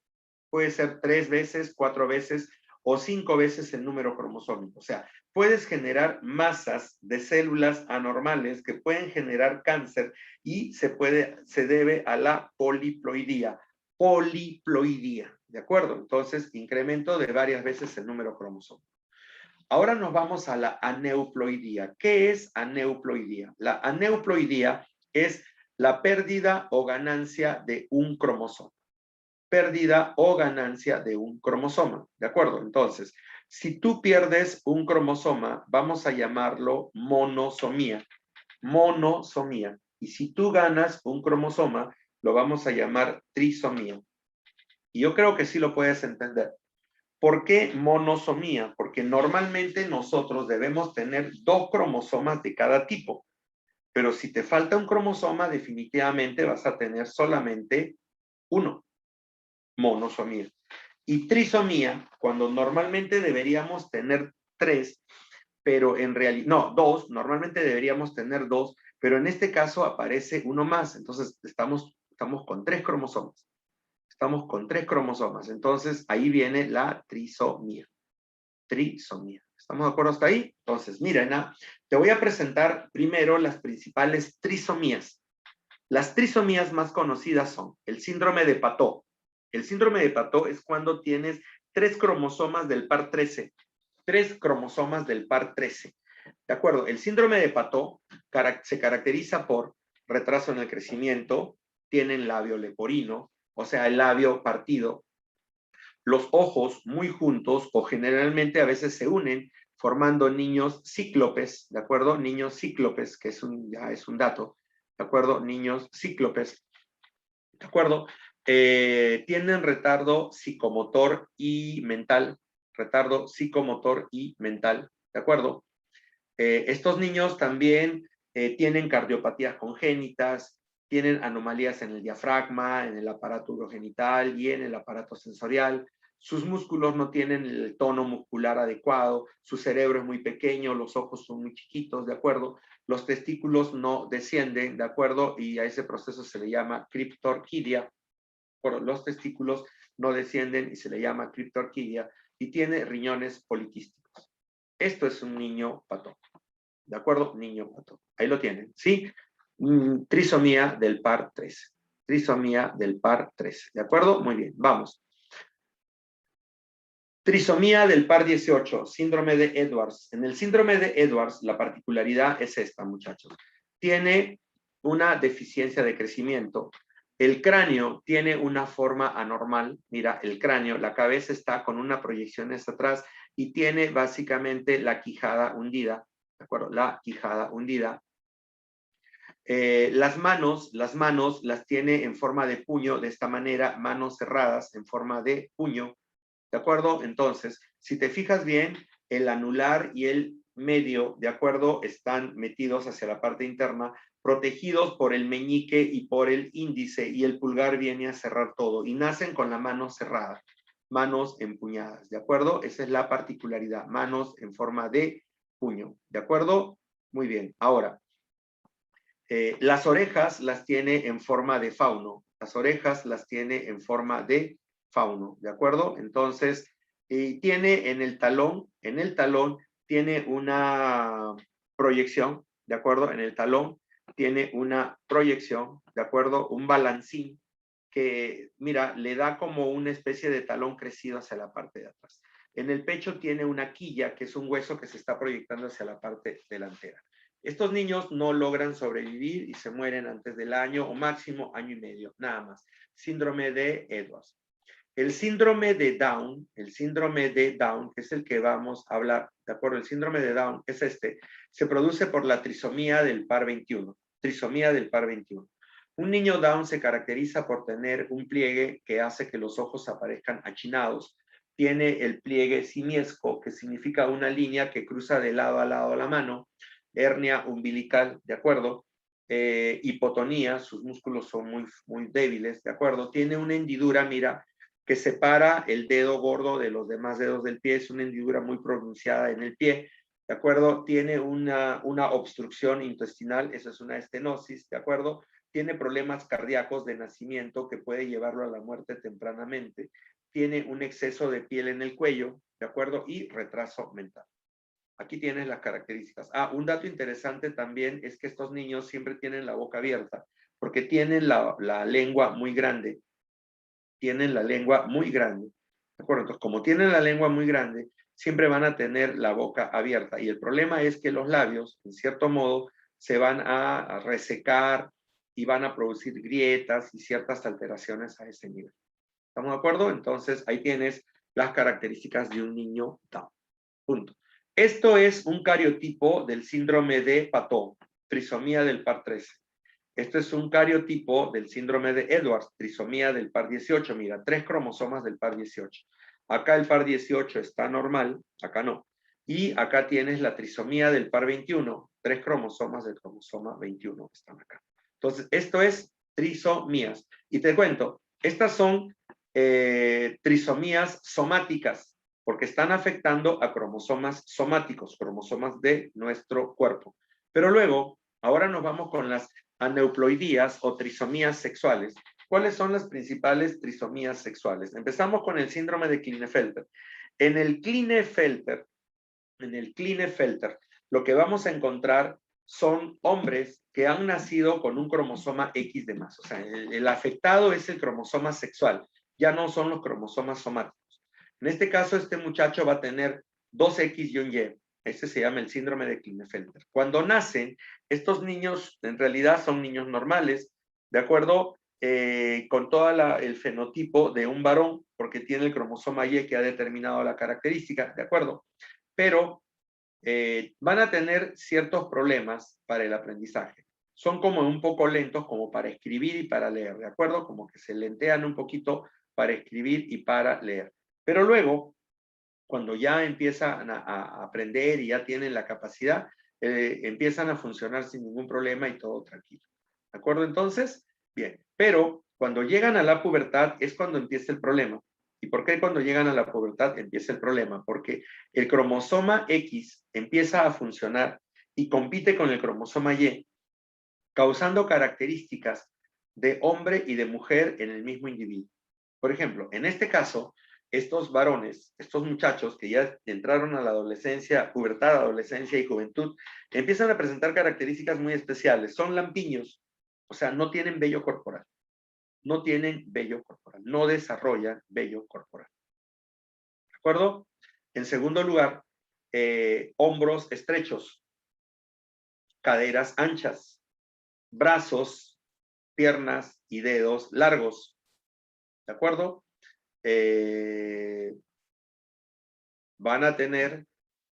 Puede ser 3 veces, 4 veces o 5 veces el número cromosómico. O sea, puedes generar masas de células anormales que pueden generar cáncer y se debe a la poliploidía. Poliploidía, ¿de acuerdo? Entonces, incremento de varias veces el número cromosómico. Ahora nos vamos a la aneuploidía. ¿Qué es aneuploidía? La aneuploidía es la pérdida o ganancia de un cromosoma. Pérdida o ganancia de un cromosoma, ¿de acuerdo? Entonces, si tú pierdes un cromosoma, vamos a llamarlo monosomía. Monosomía. Y si tú ganas un cromosoma, lo vamos a llamar trisomía. Y yo creo que sí lo puedes entender. ¿Por qué monosomía? Porque normalmente nosotros debemos tener 2 cromosomas de cada tipo. Pero si te falta un cromosoma, definitivamente vas a tener solamente 1. Monosomía. Y trisomía, cuando normalmente deberíamos tener 3, pero en realidad, no, 2, normalmente deberíamos tener 2, pero en este caso aparece uno más. Entonces estamos con 3 cromosomas. Estamos con 3 cromosomas. Entonces ahí viene la trisomía. Trisomía. ¿Estamos de acuerdo hasta ahí? Entonces, mira, Ana, te voy a presentar primero las principales trisomías. Las trisomías más conocidas son el síndrome de Patot. El síndrome de Patot es cuando tienes 3 cromosomas del par 13. 3 cromosomas del par 13. ¿De acuerdo? El síndrome de Patot se caracteriza por retraso en el crecimiento, tienen labio leporino, o sea, el labio partido, los ojos muy juntos o generalmente a veces se unen formando niños cíclopes, ¿de acuerdo? Niños cíclopes, que ya es un dato, ¿de acuerdo? Niños cíclopes, ¿de acuerdo? Tienen retardo psicomotor y mental, ¿de acuerdo? Estos niños también tienen cardiopatías congénitas, tienen anomalías en el diafragma, en el aparato urogenital y en el aparato sensorial. Sus músculos no tienen el tono muscular adecuado, su cerebro es muy pequeño, los ojos son muy chiquitos, ¿de acuerdo? Los testículos no descienden, ¿de acuerdo? Y a ese proceso se le llama criptorquidia. Los testículos no descienden y se le llama criptorquidia y tiene riñones poliquísticos. Esto es un niño patón. ¿De acuerdo? Niño pato. Ahí lo tienen, ¿sí? Trisomía del par 13. Trisomía del par 13. ¿De acuerdo? Muy bien, vamos. Trisomía del par 18, síndrome de Edwards. En el síndrome de Edwards, la particularidad es esta, muchachos. Tiene una deficiencia de crecimiento. El cráneo tiene una forma anormal. Mira, el cráneo, la cabeza está con una proyección hacia atrás y tiene básicamente la quijada hundida. ¿De acuerdo? La quijada hundida. Las manos las tiene en forma de puño, de esta manera, manos cerradas en forma de puño. ¿De acuerdo? Entonces, si te fijas bien, el anular y el medio, ¿de acuerdo? Están metidos hacia la parte interna, protegidos por el meñique y por el índice, y el pulgar viene a cerrar todo, y nacen con la mano cerrada, manos empuñadas, ¿de acuerdo? Esa es la particularidad, manos en forma de puño, ¿de acuerdo? Muy bien, ahora, las orejas las tiene en forma de fauno, las orejas las tiene en forma de fauno, ¿de acuerdo? Entonces, tiene en el talón tiene una proyección, ¿de acuerdo? En el talón tiene una proyección, ¿de acuerdo? Un balancín que, mira, le da como una especie de talón crecido hacia la parte de atrás. En el pecho tiene una quilla, que es un hueso que se está proyectando hacia la parte delantera. Estos niños no logran sobrevivir y se mueren antes del año o máximo año y medio, nada más. Síndrome de Edwards. El síndrome de Down, que es el que vamos a hablar, ¿de acuerdo? El síndrome de Down es se produce por la trisomía del par 21. Trisomía del par 21. Un niño Down se caracteriza por tener un pliegue que hace que los ojos aparezcan achinados. Tiene el pliegue simiesco, que significa una línea que cruza de lado a lado la mano. Hernia umbilical, ¿de acuerdo? Hipotonía, sus músculos son muy débiles, ¿de acuerdo? Tiene una hendidura, mira, que separa el dedo gordo de los demás dedos del pie, es una hendidura muy pronunciada en el pie, ¿de acuerdo? Tiene una obstrucción intestinal, eso es una estenosis, ¿de acuerdo? Tiene problemas cardíacos de nacimiento que puede llevarlo a la muerte tempranamente, tiene un exceso de piel en el cuello, ¿de acuerdo? Y retraso mental. Aquí tienes las características. Un dato interesante también es que estos niños siempre tienen la boca abierta, porque tienen la lengua muy grande. Tienen la lengua muy grande. ¿De acuerdo? Entonces, como tienen la lengua muy grande, siempre van a tener la boca abierta. Y el problema es que los labios, en cierto modo, se van a resecar y van a producir grietas y ciertas alteraciones a ese nivel. ¿Estamos de acuerdo? Entonces, ahí tienes las características de un niño Down. Punto. Esto es un cariotipo del síndrome de Paton, trisomía del par 13. Esto es un cariotipo del síndrome de Edwards, trisomía del par 18. Mira, 3 cromosomas del par 18. Acá el par 18 está normal, acá no. Y acá tienes la trisomía del par 21, 3 cromosomas del cromosoma 21 están acá. Entonces, esto es trisomías. Y te cuento, estas son trisomías somáticas, porque están afectando a cromosomas somáticos, cromosomas de nuestro cuerpo. Pero luego, ahora nos vamos con las aneuploidías o trisomías sexuales. ¿Cuáles son las principales trisomías sexuales? Empezamos con el síndrome de Klinefelter. En el Klinefelter, lo que vamos a encontrar son hombres que han nacido con un cromosoma X de más. O sea, el afectado es el cromosoma sexual, ya no son los cromosomas somáticos. En este caso, este muchacho va a tener 2X y un Y. Este se llama el síndrome de Klinefelter. Cuando nacen, estos niños en realidad son niños normales, ¿de acuerdo? con todo el fenotipo de un varón, porque tiene el cromosoma Y que ha determinado la característica, ¿de acuerdo? Pero van a tener ciertos problemas para el aprendizaje. Son como un poco lentos como para escribir y para leer, ¿de acuerdo? Como que se lentean un poquito para escribir y para leer. Pero luego, cuando ya empiezan a aprender y ya tienen la capacidad, empiezan a funcionar sin ningún problema y todo tranquilo. ¿De acuerdo? Entonces, bien. Pero cuando llegan a la pubertad es cuando empieza el problema. ¿Y por qué cuando llegan a la pubertad empieza el problema? Porque el cromosoma X empieza a funcionar y compite con el cromosoma Y, causando características de hombre y de mujer en el mismo individuo. Por ejemplo, en este caso, estos varones, estos muchachos que ya entraron a la adolescencia, pubertad, adolescencia y juventud, empiezan a presentar características muy especiales. Son lampiños, o sea, no tienen vello corporal. No tienen vello corporal, no desarrollan vello corporal. ¿De acuerdo? En segundo lugar, hombros estrechos, caderas anchas, brazos, piernas y dedos largos. ¿De acuerdo? Van a tener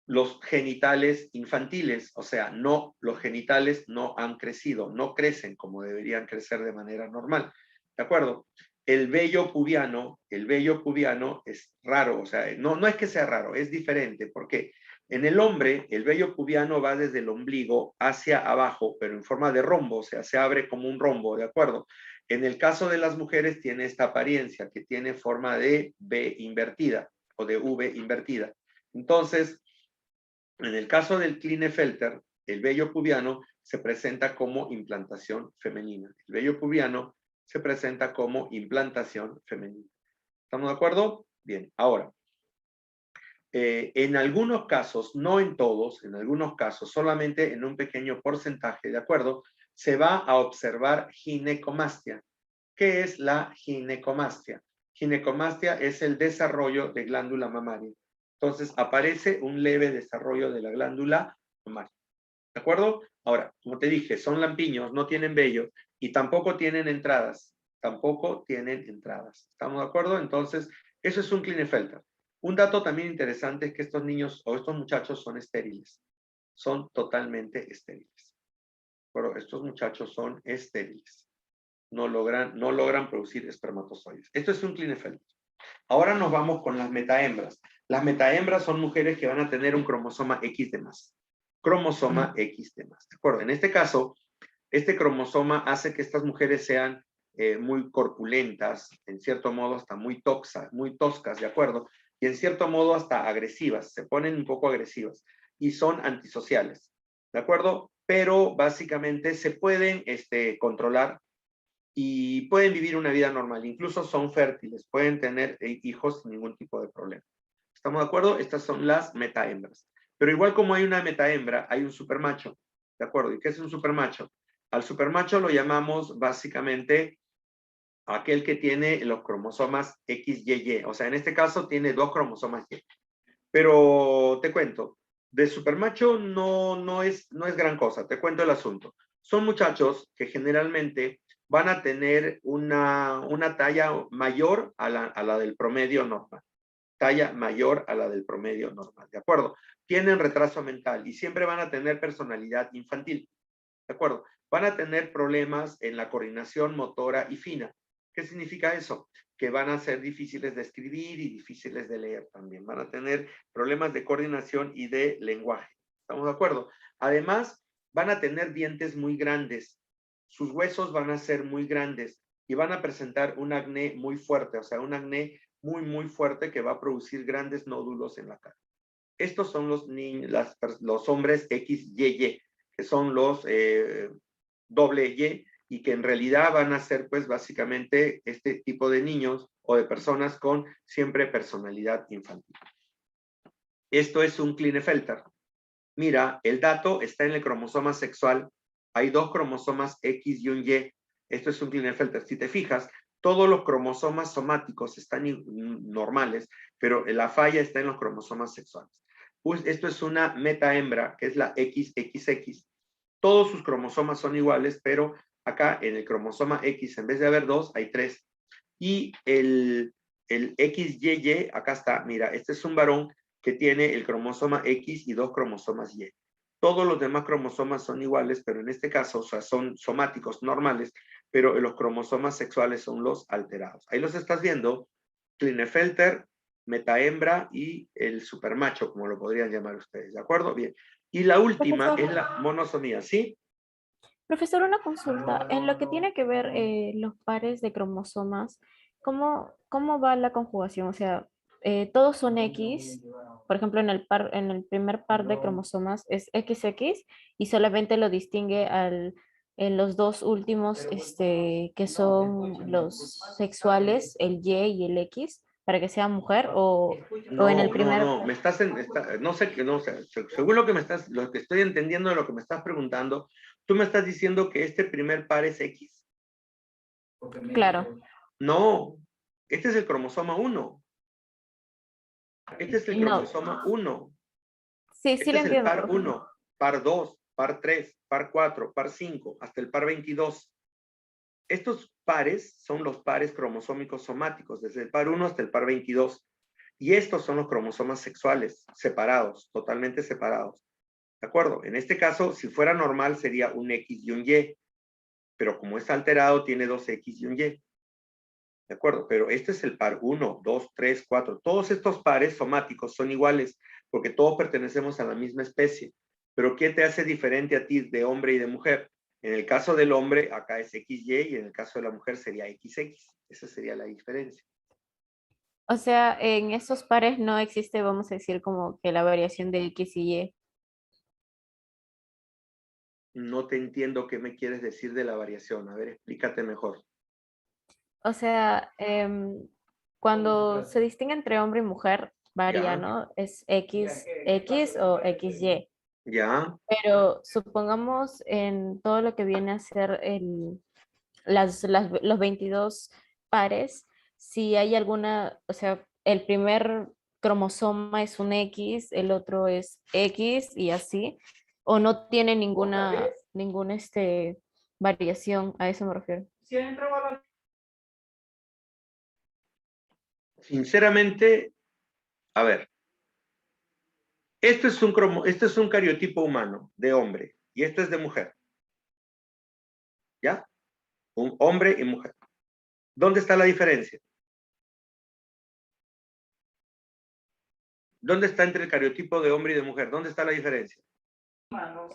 los genitales infantiles, o sea, no, los genitales no han crecido, no crecen como deberían crecer de manera normal. ¿De acuerdo? El vello pubiano es raro, o sea, no es que sea raro, es diferente, porque en el hombre el vello pubiano va desde el ombligo hacia abajo, pero en forma de rombo, o sea, se abre como un rombo, ¿de acuerdo? En el caso de las mujeres tiene esta apariencia, que tiene forma de V invertida, o de V invertida. Entonces, en el caso del Klinefelter, el vello pubiano se presenta como implantación femenina. El vello pubiano se presenta como implantación femenina. ¿Estamos de acuerdo? Bien, ahora, en algunos casos, no en todos, en algunos casos, solamente en un pequeño porcentaje, ¿de acuerdo? Se va a observar ginecomastia. ¿Qué es la ginecomastia? Ginecomastia es el desarrollo de glándula mamaria. Entonces aparece un leve desarrollo de la glándula mamaria. ¿De acuerdo? Ahora, como te dije, son lampiños, no tienen vello y tampoco tienen entradas. Tampoco tienen entradas. ¿Estamos de acuerdo? Entonces, eso es un Klinefelter. Un dato también interesante es que estos niños o estos muchachos son estériles. Son totalmente estériles. Pero estos muchachos son estériles. No logran producir espermatozoides. Esto es un Klinefelter. Ahora nos vamos con las metahembras. Las metahembras son mujeres que van a tener un cromosoma X de más. Cromosoma X de más. ¿De acuerdo? En este caso, este cromosoma hace que estas mujeres sean muy corpulentas, en cierto modo hasta muy toscas, ¿de acuerdo? Y en cierto modo hasta agresivas, se ponen un poco agresivas y son antisociales, ¿de acuerdo? Pero básicamente se pueden controlar y pueden vivir una vida normal, incluso son fértiles, pueden tener hijos sin ningún tipo de problema. ¿Estamos de acuerdo? Estas son las metahembras. Pero igual como hay una metahembra, hay un supermacho, ¿de acuerdo? ¿Y qué es un supermacho? Al supermacho lo llamamos básicamente aquel que tiene los cromosomas XYY, o sea, en este caso tiene 2 cromosomas Y. Pero te cuento, de supermacho no es gran cosa, te cuento el asunto. Son muchachos que generalmente van a tener una talla mayor a la del promedio normal. Talla mayor a la del promedio normal, ¿de acuerdo? Tienen retraso mental y siempre van a tener personalidad infantil, ¿de acuerdo? Van a tener problemas en la coordinación motora y fina. ¿Qué significa eso? Que van a ser difíciles de escribir y difíciles de leer también. Van a tener problemas de coordinación y de lenguaje. ¿Estamos de acuerdo? Además, van a tener dientes muy grandes. Sus huesos van a ser muy grandes y van a presentar un acné muy fuerte, o sea, un acné muy fuerte que va a producir grandes nódulos en la cara. Estos son los hombres XYY, que son los doble Y que en realidad van a ser pues básicamente este tipo de niños o de personas con siempre personalidad infantil. Esto es un Klinefelter. Mira, el dato está en el cromosoma sexual. Hay 2 cromosomas X y un Y. Esto es un Klinefelter. Si te fijas, todos los cromosomas somáticos están normales, pero la falla está en los cromosomas sexuales. Pues esto es una metahembra, que es la XXX. Todos sus cromosomas son iguales, pero acá en el cromosoma X, en vez de haber 2, hay 3. Y el XYY, acá está, mira, este es un varón que tiene el cromosoma X y 2 cromosomas Y. Todos los demás cromosomas son iguales, pero en este caso, o sea, son somáticos normales, pero los cromosomas sexuales son los alterados. Ahí los estás viendo, Klinefelter, metahembra y el supermacho, como lo podrían llamar ustedes, ¿de acuerdo? Bien. Y la última Profesor, es la monosomía, ¿sí? profesor, una consulta. En lo que tiene que ver los pares de cromosomas, ¿cómo va la conjugación? O sea, todos son X. Por ejemplo, en el primer par de cromosomas es XX y solamente lo distingue en los dos últimos, que son los sexuales, el Y y el X, para que sea mujer, o en el primer. No, no sé, no sé, según lo que estoy entendiendo de lo que me estás preguntando, tú me estás diciendo que este primer par es X. Claro. No, este es el cromosoma 1. Este es el No, cromosoma 1. sí, sí Este lo es el entiendo, par profe. 1, par 2, par 3, par 4, par 5, hasta el par 22. Estos pares son los pares cromosómicos somáticos, desde el par 1 hasta el par 22. Y estos son los cromosomas sexuales, separados, totalmente separados. ¿De acuerdo? En este caso, si fuera normal, sería un X y un Y. Pero como es alterado, tiene dos X y un Y. ¿De acuerdo? Pero este es el par 1, 2, 3, 4. Todos estos pares somáticos son iguales porque todos pertenecemos a la misma especie. Pero ¿qué te hace diferente a ti de hombre y de mujer? En el caso del hombre, acá es XY y en el caso de la mujer sería XX. Esa sería la diferencia. O sea, en esos pares no existe, vamos a decir, como que la variación de X y Y. No te entiendo qué me quieres decir de la variación. A ver, explícate mejor. O sea, cuando se distingue entre hombre y mujer, varía, ¿Ya? ¿no? Es XX o XY. ¿Ya? Pero supongamos en todo lo que viene a ser los 22 pares, si hay alguna, o sea, el primer cromosoma es un X, el otro es X y así, o no tiene ninguna variación, a eso me refiero. Sinceramente, a ver, esto es un cariotipo humano de hombre y esto es de mujer. ¿Ya? Un hombre y mujer. ¿Dónde está la diferencia? ¿Dónde está entre el cariotipo de hombre y de mujer? ¿Dónde está la diferencia?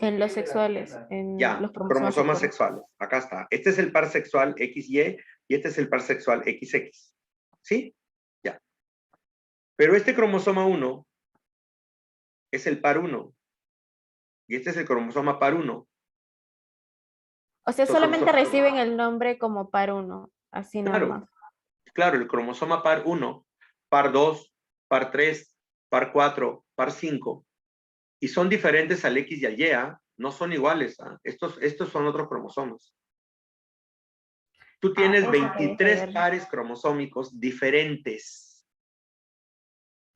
En los sexuales, en Ya, los cromosomas cromosomas sexuales. sexuales. Acá está. Este es el par sexual XY y este es el par sexual XX. ¿Sí? Ya. Pero este cromosoma 1 es el par 1 y este es el cromosoma par 1. O sea, solamente reciben el nombre como par uno, así nada Claro, más. claro, el cromosoma par 1, par 2, par 3, par 4, par 5, y son diferentes al X y al Y, ¿ah? No son iguales. ¿Ah? Estos son otros cromosomas. Tú Ah, tienes eso quería 23 saber. pares cromosómicos diferentes.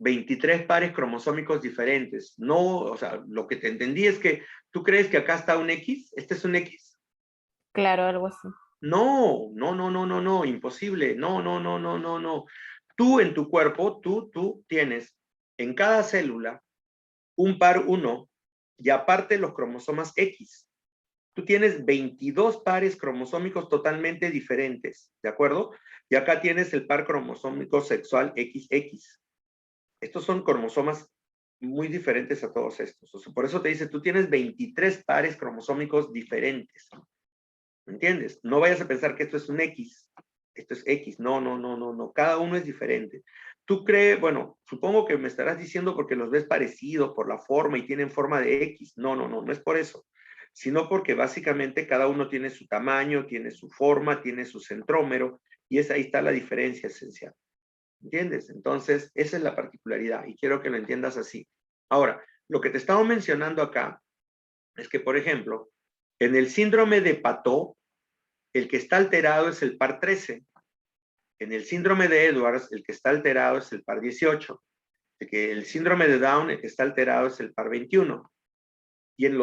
23 pares cromosómicos diferentes. No, o sea, lo que te entendí es que tú crees que acá está un X, este es un X. Claro, algo así. No, no, no, no, no, no, imposible. No, no, no, no, no, no. Tú en tu cuerpo, tú tienes en cada célula un par 1 y aparte los cromosomas X. Tú tienes 22 pares cromosómicos totalmente diferentes, ¿de acuerdo? Y acá tienes el par cromosómico sexual XX. Estos son cromosomas muy diferentes a todos estos. O sea, por eso te dice, tú tienes 23 pares cromosómicos diferentes. ¿Me entiendes? No vayas a pensar que esto es un X. Esto es X. No, no, no, no, no. Cada uno es diferente. Tú crees, bueno, supongo que me estarás diciendo porque los ves parecidos por la forma y tienen forma de X. No, no, no, no es por eso. Sino porque básicamente cada uno tiene su tamaño, tiene su forma, tiene su centrómero y ahí está la diferencia esencial. ¿Entiendes? Entonces, esa es la particularidad y quiero que lo entiendas así. Ahora, lo que te estaba mencionando acá es que, por ejemplo, en el síndrome de Patot, el que está alterado es el par 13. En el síndrome de Edwards, el que está alterado es el par 18. El síndrome de Down, el que está alterado es el par 21. Y en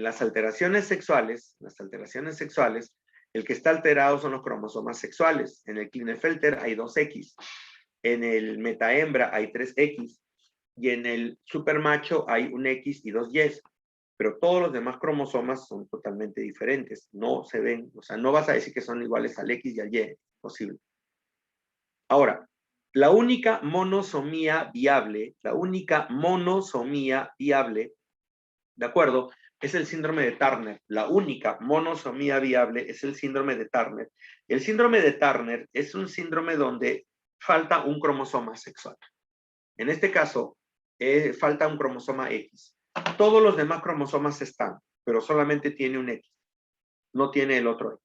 las alteraciones sexuales, El que está alterado son los cromosomas sexuales. En el Klinefelter hay 2X. En el metahembra hay 3X. Y en el supermacho hay un X y 2Y. Pero todos los demás cromosomas son totalmente diferentes. No se ven, o sea, no vas a decir que son iguales al X y al Y. Posible. Ahora, la única monosomía viable, ¿de acuerdo? Es el síndrome de Turner. La única monosomía viable es el síndrome de Turner. El síndrome de Turner es un síndrome donde falta un cromosoma sexual. En este caso, falta un cromosoma X. Todos los demás cromosomas están, pero solamente tiene un X. No tiene el otro X.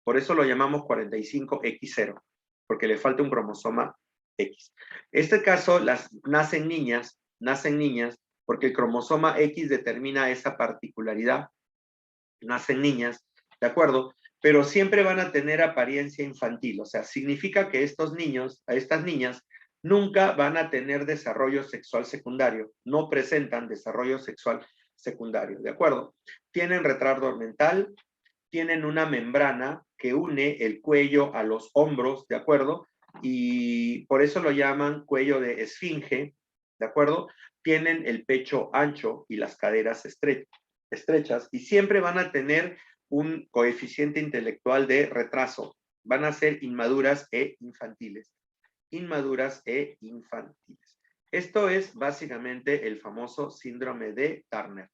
Por eso lo llamamos 45X0, porque le falta un cromosoma X. En este caso, nacen niñas, porque el cromosoma X determina esa particularidad. Nacen niñas, ¿de acuerdo? Pero siempre van a tener apariencia infantil, o sea, significa que estos niños, a estas niñas, nunca van a tener desarrollo sexual secundario, no presentan desarrollo sexual secundario, ¿de acuerdo? Tienen retardo mental, tienen una membrana que une el cuello a los hombros, ¿de acuerdo? Y por eso lo llaman cuello de esfinge, ¿de acuerdo? Tienen el pecho ancho y las caderas estrechas y siempre van a tener un coeficiente intelectual de retraso. Van a ser inmaduras e infantiles. Inmaduras e infantiles. Esto es básicamente el famoso síndrome de Turner.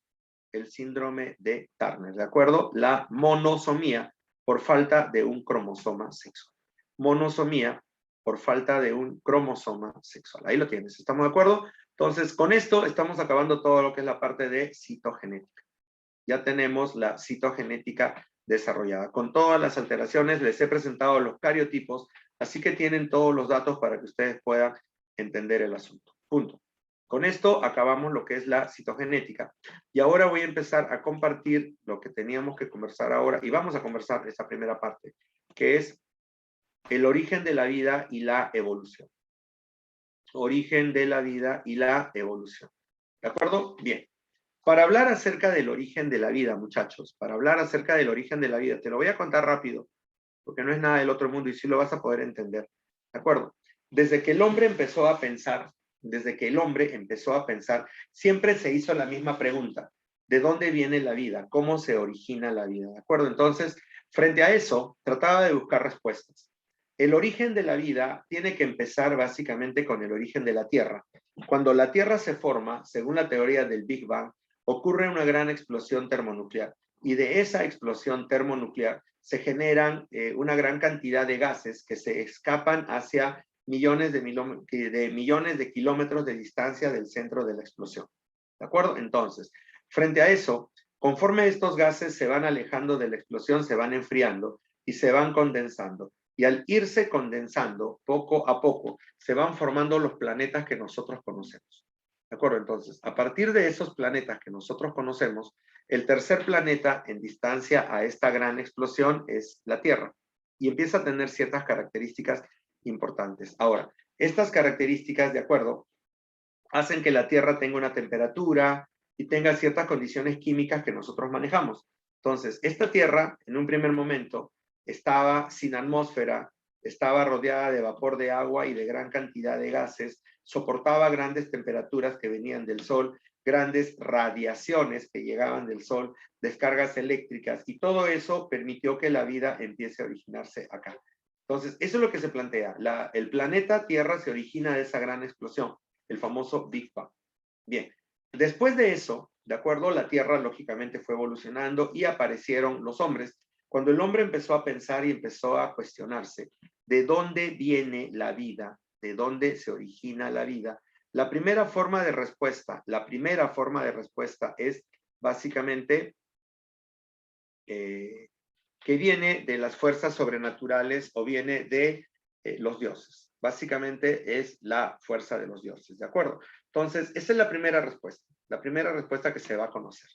El síndrome de Turner, ¿de acuerdo? La monosomía por falta de un cromosoma sexual. Monosomía por falta de un cromosoma sexual. Ahí lo tienes, ¿estamos de acuerdo? Entonces, con esto estamos acabando todo lo que es la parte de citogenética. Ya tenemos la citogenética desarrollada. Con todas las alteraciones les he presentado los cariotipos, así que tienen todos los datos para que ustedes puedan entender el asunto. Punto. Con esto acabamos lo que es la citogenética. Y ahora voy a empezar a compartir lo que teníamos que conversar ahora, y vamos a conversar esta primera parte, que es el origen de la vida y la evolución. Origen de la vida y la evolución. ¿De acuerdo? Bien. Para hablar acerca del origen de la vida, muchachos, para hablar acerca del origen de la vida, te lo voy a contar rápido, porque no es nada del otro mundo y sí lo vas a poder entender. ¿De acuerdo? Desde que el hombre empezó a pensar, siempre se hizo la misma pregunta. ¿De dónde viene la vida? ¿Cómo se origina la vida? ¿De acuerdo? Entonces, frente a eso, trataba de buscar respuestas. El origen de la vida tiene que empezar básicamente con el origen de la Tierra. Cuando la Tierra se forma, según la teoría del Big Bang, ocurre una gran explosión termonuclear. Y de esa explosión termonuclear se generan una gran cantidad de gases que se escapan hacia millones de kilómetros de distancia del centro de la explosión. ¿De acuerdo? Entonces, frente a eso, conforme estos gases se van alejando de la explosión, se van enfriando y se van condensando. Y al irse condensando, poco a poco, se van formando los planetas que nosotros conocemos. ¿De acuerdo? Entonces, a partir de esos planetas que nosotros conocemos, el tercer planeta en distancia a esta gran explosión es la Tierra. Y empieza a tener ciertas características importantes. Ahora, estas características, de acuerdo, hacen que la Tierra tenga una temperatura y tenga ciertas condiciones químicas que nosotros manejamos. Entonces, esta Tierra, en un primer momento, estaba sin atmósfera, estaba rodeada de vapor de agua y de gran cantidad de gases, soportaba grandes temperaturas que venían del Sol, grandes radiaciones que llegaban del Sol, descargas eléctricas, y todo eso permitió que la vida empiece a originarse acá. Entonces, eso es lo que se plantea. El planeta Tierra se origina de esa gran explosión, el famoso Big Bang. Bien, después de eso, de acuerdo, la Tierra lógicamente fue evolucionando y aparecieron los hombres. Cuando el hombre empezó a pensar y empezó a cuestionarse de dónde viene la vida, de dónde se origina la vida, la primera forma de respuesta es básicamente que viene de las fuerzas sobrenaturales o viene de los dioses. Básicamente es la fuerza de los dioses, ¿de acuerdo? Entonces, esa es la primera respuesta que se va a conocer.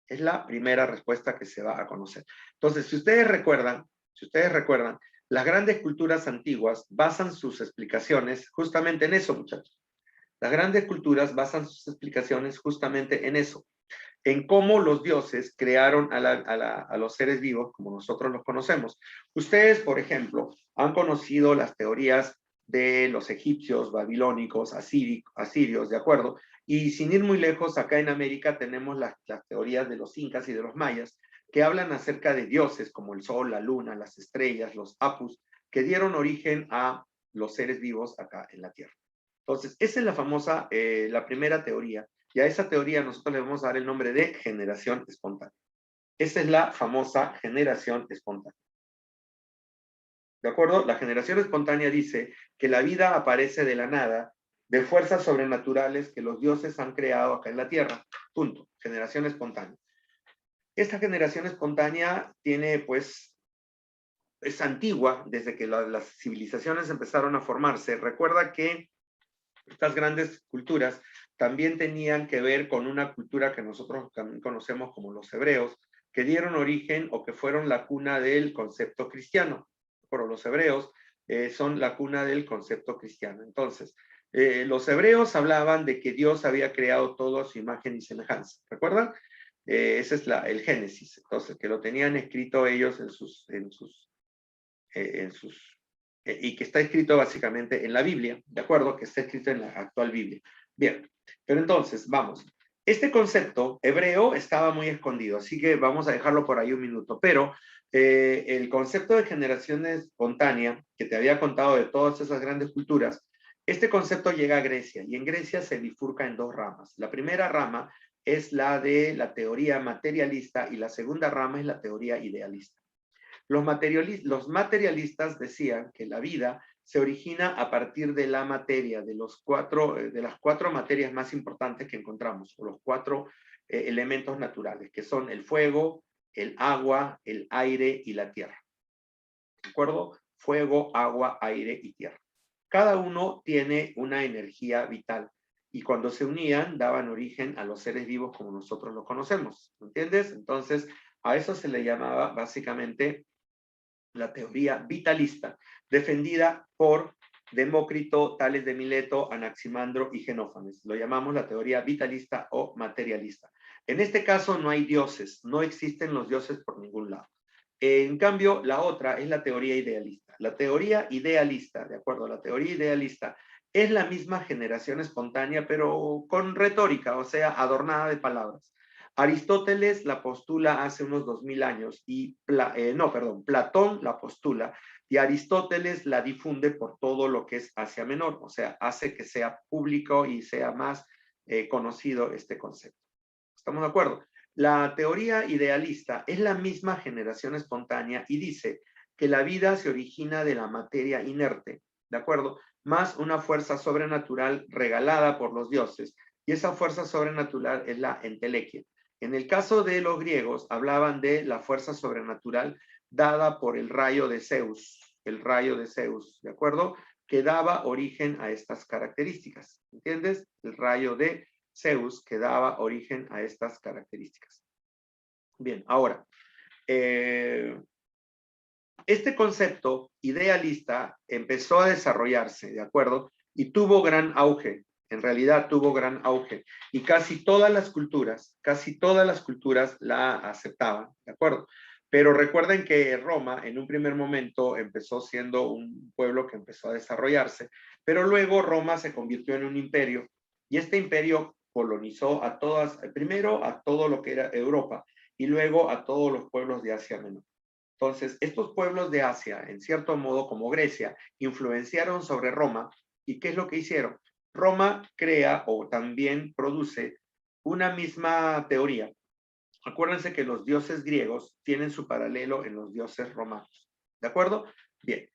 Es la primera respuesta que se va a conocer. Entonces, si ustedes recuerdan, las grandes culturas antiguas basan sus explicaciones justamente en eso, muchachos. Las grandes culturas basan sus explicaciones justamente en eso. en cómo los dioses crearon a los seres vivos como nosotros los conocemos. Ustedes, por ejemplo, han conocido las teorías de los egipcios, babilónicos, asirios, ¿de acuerdo? Y sin ir muy lejos, acá en América tenemos las teorías de los incas y de los mayas, que hablan acerca de dioses como el sol, la luna, las estrellas, los apus, que dieron origen a los seres vivos acá en la Tierra. Entonces, esa es la famosa, la primera teoría, y a esa teoría nosotros le vamos a dar el nombre de generación espontánea. Esa es la famosa generación espontánea. ¿De acuerdo? La generación espontánea dice que la vida aparece de la nada, de fuerzas sobrenaturales que los dioses han creado acá en la Tierra. Punto. Generación espontánea. Esta generación espontánea tiene, pues, es antigua, desde que las civilizaciones empezaron a formarse. Recuerda que estas grandes culturas también tenían que ver con una cultura que nosotros también conocemos como los hebreos, que dieron origen o que fueron la cuna del concepto cristiano. Pero los hebreos son la cuna del concepto cristiano. Entonces, los hebreos hablaban de que Dios había creado todo a su imagen y semejanza. ¿Recuerdan? Ese es el Génesis. Entonces, que lo tenían escrito ellos y que está escrito básicamente en la Biblia, ¿de acuerdo? Que está escrito en la actual Biblia. Bien, pero entonces, vamos. Este concepto hebreo estaba muy escondido, así que vamos a dejarlo por ahí un minuto, pero el concepto de generación espontánea, que te había contado de todas esas grandes culturas, este concepto llega a Grecia, y en Grecia se bifurca en dos ramas. La primera rama es la de la teoría materialista, y la segunda rama es la teoría idealista. Los materialistas decían que la vida se origina a partir de la materia, de las cuatro materias más importantes que encontramos, o los cuatro elementos naturales, que son el fuego, el agua, el aire y la tierra. ¿De acuerdo? Fuego, agua, aire y tierra. Cada uno tiene una energía vital, y cuando se unían daban origen a los seres vivos como nosotros los conocemos. ¿Entiendes? Entonces, a eso se le llamaba básicamente la teoría vitalista, defendida por Demócrito, Tales de Mileto, Anaximandro y Genófanes. Lo llamamos la teoría vitalista o materialista. En este caso no hay dioses, no existen los dioses por ningún lado. En cambio, la otra es la teoría idealista. La teoría idealista, de acuerdo, la teoría idealista es la misma generación espontánea, pero con retórica, o sea, adornada de palabras. Aristóteles la postula hace unos 2000 años y, Platón la postula y Aristóteles la difunde por todo lo que es Asia Menor, o sea, hace que sea público y sea más conocido este concepto. ¿Estamos de acuerdo? La teoría idealista es la misma generación espontánea y dice que la vida se origina de la materia inerte, ¿de acuerdo? Más una fuerza sobrenatural regalada por los dioses, y esa fuerza sobrenatural es la entelequia. En el caso de los griegos, hablaban de la fuerza sobrenatural dada por el rayo de Zeus, ¿de acuerdo? Que daba origen a estas características, ¿entiendes? El rayo de Zeus que daba origen a estas características. Bien, ahora, este concepto idealista empezó a desarrollarse, ¿de acuerdo? Y tuvo gran auge, en realidad tuvo gran auge, y casi todas las culturas la aceptaban, ¿de acuerdo? Pero recuerden que Roma en un primer momento empezó siendo un pueblo que empezó a desarrollarse, pero luego Roma se convirtió en un imperio, y este imperio colonizó primero a todo lo que era Europa, y luego a todos los pueblos de Asia Menor. Entonces, estos pueblos de Asia, en cierto modo, como Grecia, influenciaron sobre Roma. ¿Y qué es lo que hicieron? Roma crea o también produce una misma teoría. Acuérdense que los dioses griegos tienen su paralelo en los dioses romanos. ¿De acuerdo? Bien.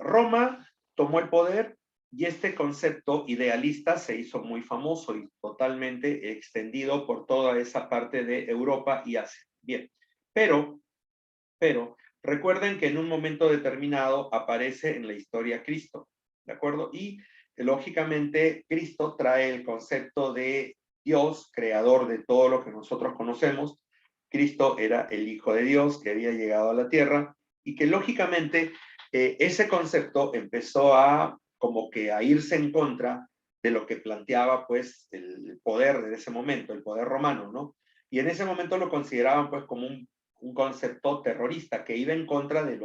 Roma tomó el poder y este concepto idealista se hizo muy famoso y totalmente extendido por toda esa parte de Europa y Asia. Bien. Pero recuerden que en un momento determinado aparece en la historia Cristo, ¿de acuerdo? Y lógicamente Cristo trae el concepto de Dios, creador de todo lo que nosotros conocemos. Cristo era el Hijo de Dios que había llegado a la tierra y que lógicamente ese concepto empezó a como que a irse en contra de lo que planteaba pues el poder de ese momento, el poder romano, ¿no? Y en ese momento lo consideraban pues como un concepto terrorista que iba en contra del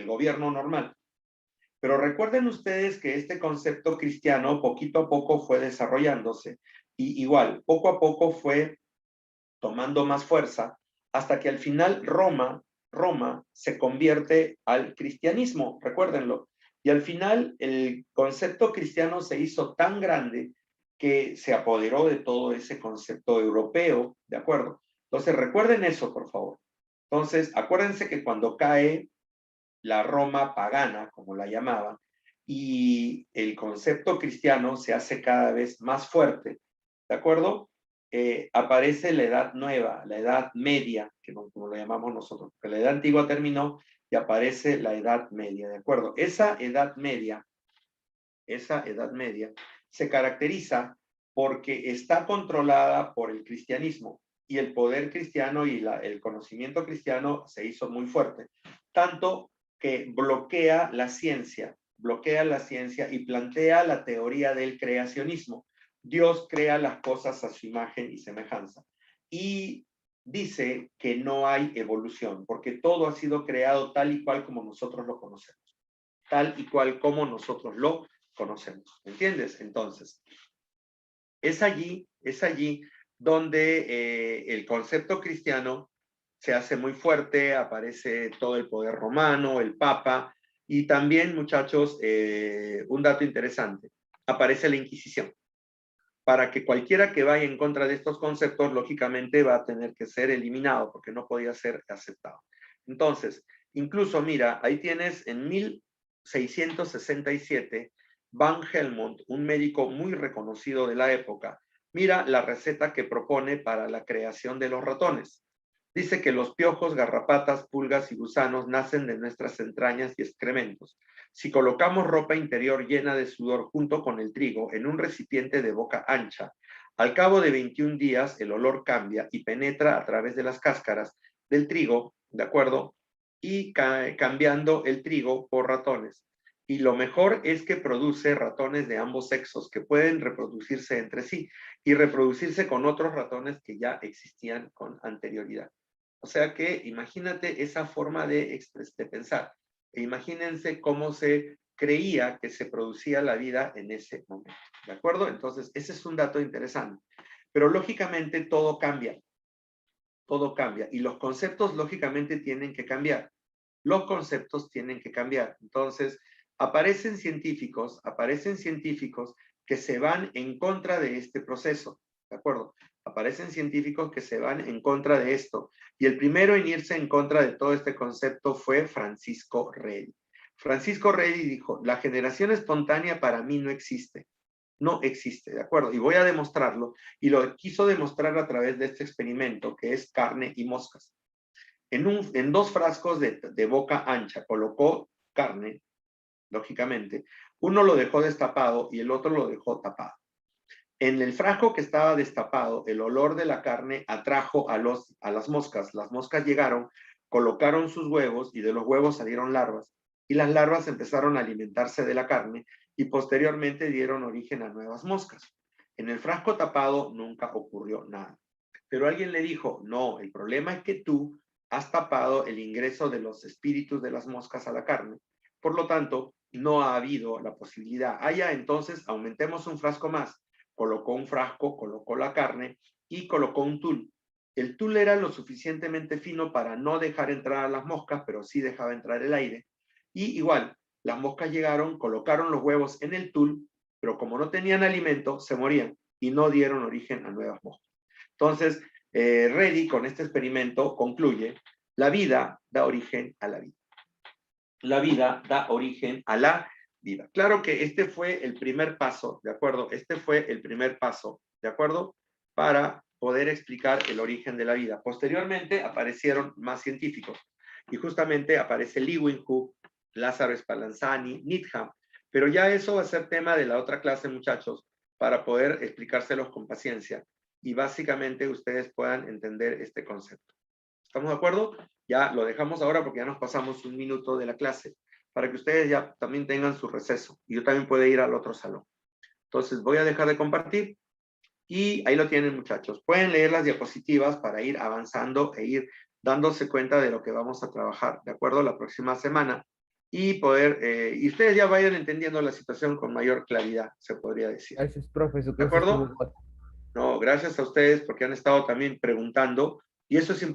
gobierno normal. Pero recuerden ustedes que este concepto cristiano poquito a poco fue desarrollándose y igual, poco a poco fue tomando más fuerza hasta que al final Roma se convierte al cristianismo, recuérdenlo. Y al final el concepto cristiano se hizo tan grande que se apoderó de todo ese concepto europeo, ¿de acuerdo? Entonces recuerden eso, por favor. Entonces, acuérdense que cuando cae la Roma pagana, como la llamaban, y el concepto cristiano se hace cada vez más fuerte, ¿de acuerdo? Aparece la Edad Nueva, la Edad Media, que como lo llamamos nosotros, porque la Edad Antigua terminó y aparece la Edad Media, ¿de acuerdo? Esa Edad Media se caracteriza porque está controlada por el cristianismo y el poder cristiano y el conocimiento cristiano se hizo muy fuerte, tanto que bloquea la ciencia y plantea la teoría del creacionismo. Dios crea las cosas a su imagen y semejanza. Y dice que no hay evolución, porque todo ha sido creado tal y cual como nosotros lo conocemos. Tal y cual como nosotros lo conocemos. ¿Entiendes? Entonces, es allí donde el concepto cristiano se hace muy fuerte, aparece todo el poder romano, el papa, y también, muchachos, un dato interesante, aparece la Inquisición. Para que cualquiera que vaya en contra de estos conceptos, lógicamente va a tener que ser eliminado, porque no podía ser aceptado. Entonces, incluso, mira, ahí tienes en 1667, Van Helmont, un médico muy reconocido de la época, mira la receta que propone para la creación de los ratones. Dice que los piojos, garrapatas, pulgas y gusanos nacen de nuestras entrañas y excrementos. Si colocamos ropa interior llena de sudor junto con el trigo en un recipiente de boca ancha, al cabo de 21 días el olor cambia y penetra a través de las cáscaras del trigo, ¿de acuerdo? Y cambiando el trigo por ratones. Y lo mejor es que produce ratones de ambos sexos que pueden reproducirse entre sí y reproducirse con otros ratones que ya existían con anterioridad. O sea que imagínate esa forma de pensar. E imagínense cómo se creía que se producía la vida en ese momento. ¿De acuerdo? Entonces, ese es un dato interesante. Pero lógicamente todo cambia. Todo cambia. Y los conceptos lógicamente tienen que cambiar. Los conceptos tienen que cambiar. Entonces, aparecen científicos que se van en contra de este proceso. ¿De acuerdo? Aparecen científicos que se van en contra de esto. Y el primero en irse en contra de todo este concepto fue Francisco Redi. Francisco Redi dijo, la generación espontánea para mí no existe. No existe, ¿de acuerdo? Y voy a demostrarlo. Y lo quiso demostrar a través de este experimento que es carne y moscas. En dos frascos de boca ancha colocó carne, lógicamente. Uno lo dejó destapado y el otro lo dejó tapado. En el frasco que estaba destapado, el olor de la carne atrajo a las moscas. Las moscas llegaron, colocaron sus huevos y de los huevos salieron larvas. Y las larvas empezaron a alimentarse de la carne y posteriormente dieron origen a nuevas moscas. En el frasco tapado nunca ocurrió nada. Pero alguien le dijo, no, el problema es que tú has tapado el ingreso de los espíritus de las moscas a la carne. Por lo tanto, no ha habido la posibilidad. Entonces aumentemos un frasco más. Colocó un frasco, colocó la carne y colocó un tul. El tul era lo suficientemente fino para no dejar entrar a las moscas, pero sí dejaba entrar el aire. Y igual, las moscas llegaron, colocaron los huevos en el tul, pero como no tenían alimento, se morían y no dieron origen a nuevas moscas. Entonces, Redi con este experimento concluye, la vida da origen a la vida. La vida da origen a la vida. Claro que este fue el primer paso, ¿de acuerdo? Este fue el primer paso, ¿de acuerdo? Para poder explicar el origen de la vida. Posteriormente aparecieron más científicos y justamente aparece Leeuwenhoek, Lázaro Spallanzani, Needham, pero ya eso va a ser tema de la otra clase, muchachos, para poder explicárselos con paciencia y básicamente ustedes puedan entender este concepto. ¿Estamos de acuerdo? Ya lo dejamos ahora porque ya nos pasamos un minuto de la clase para que ustedes ya también tengan su receso y yo también pueda ir al otro salón. Entonces voy a dejar de compartir y ahí lo tienen, muchachos. Pueden leer las diapositivas para ir avanzando e ir dándose cuenta de lo que vamos a trabajar, ¿de acuerdo? La próxima semana y poder, y ustedes ya vayan entendiendo la situación con mayor claridad, se podría decir. Gracias, profe, su ¿De clase estuvo acuerdo? No, gracias a ustedes porque han estado también preguntando y eso es importante.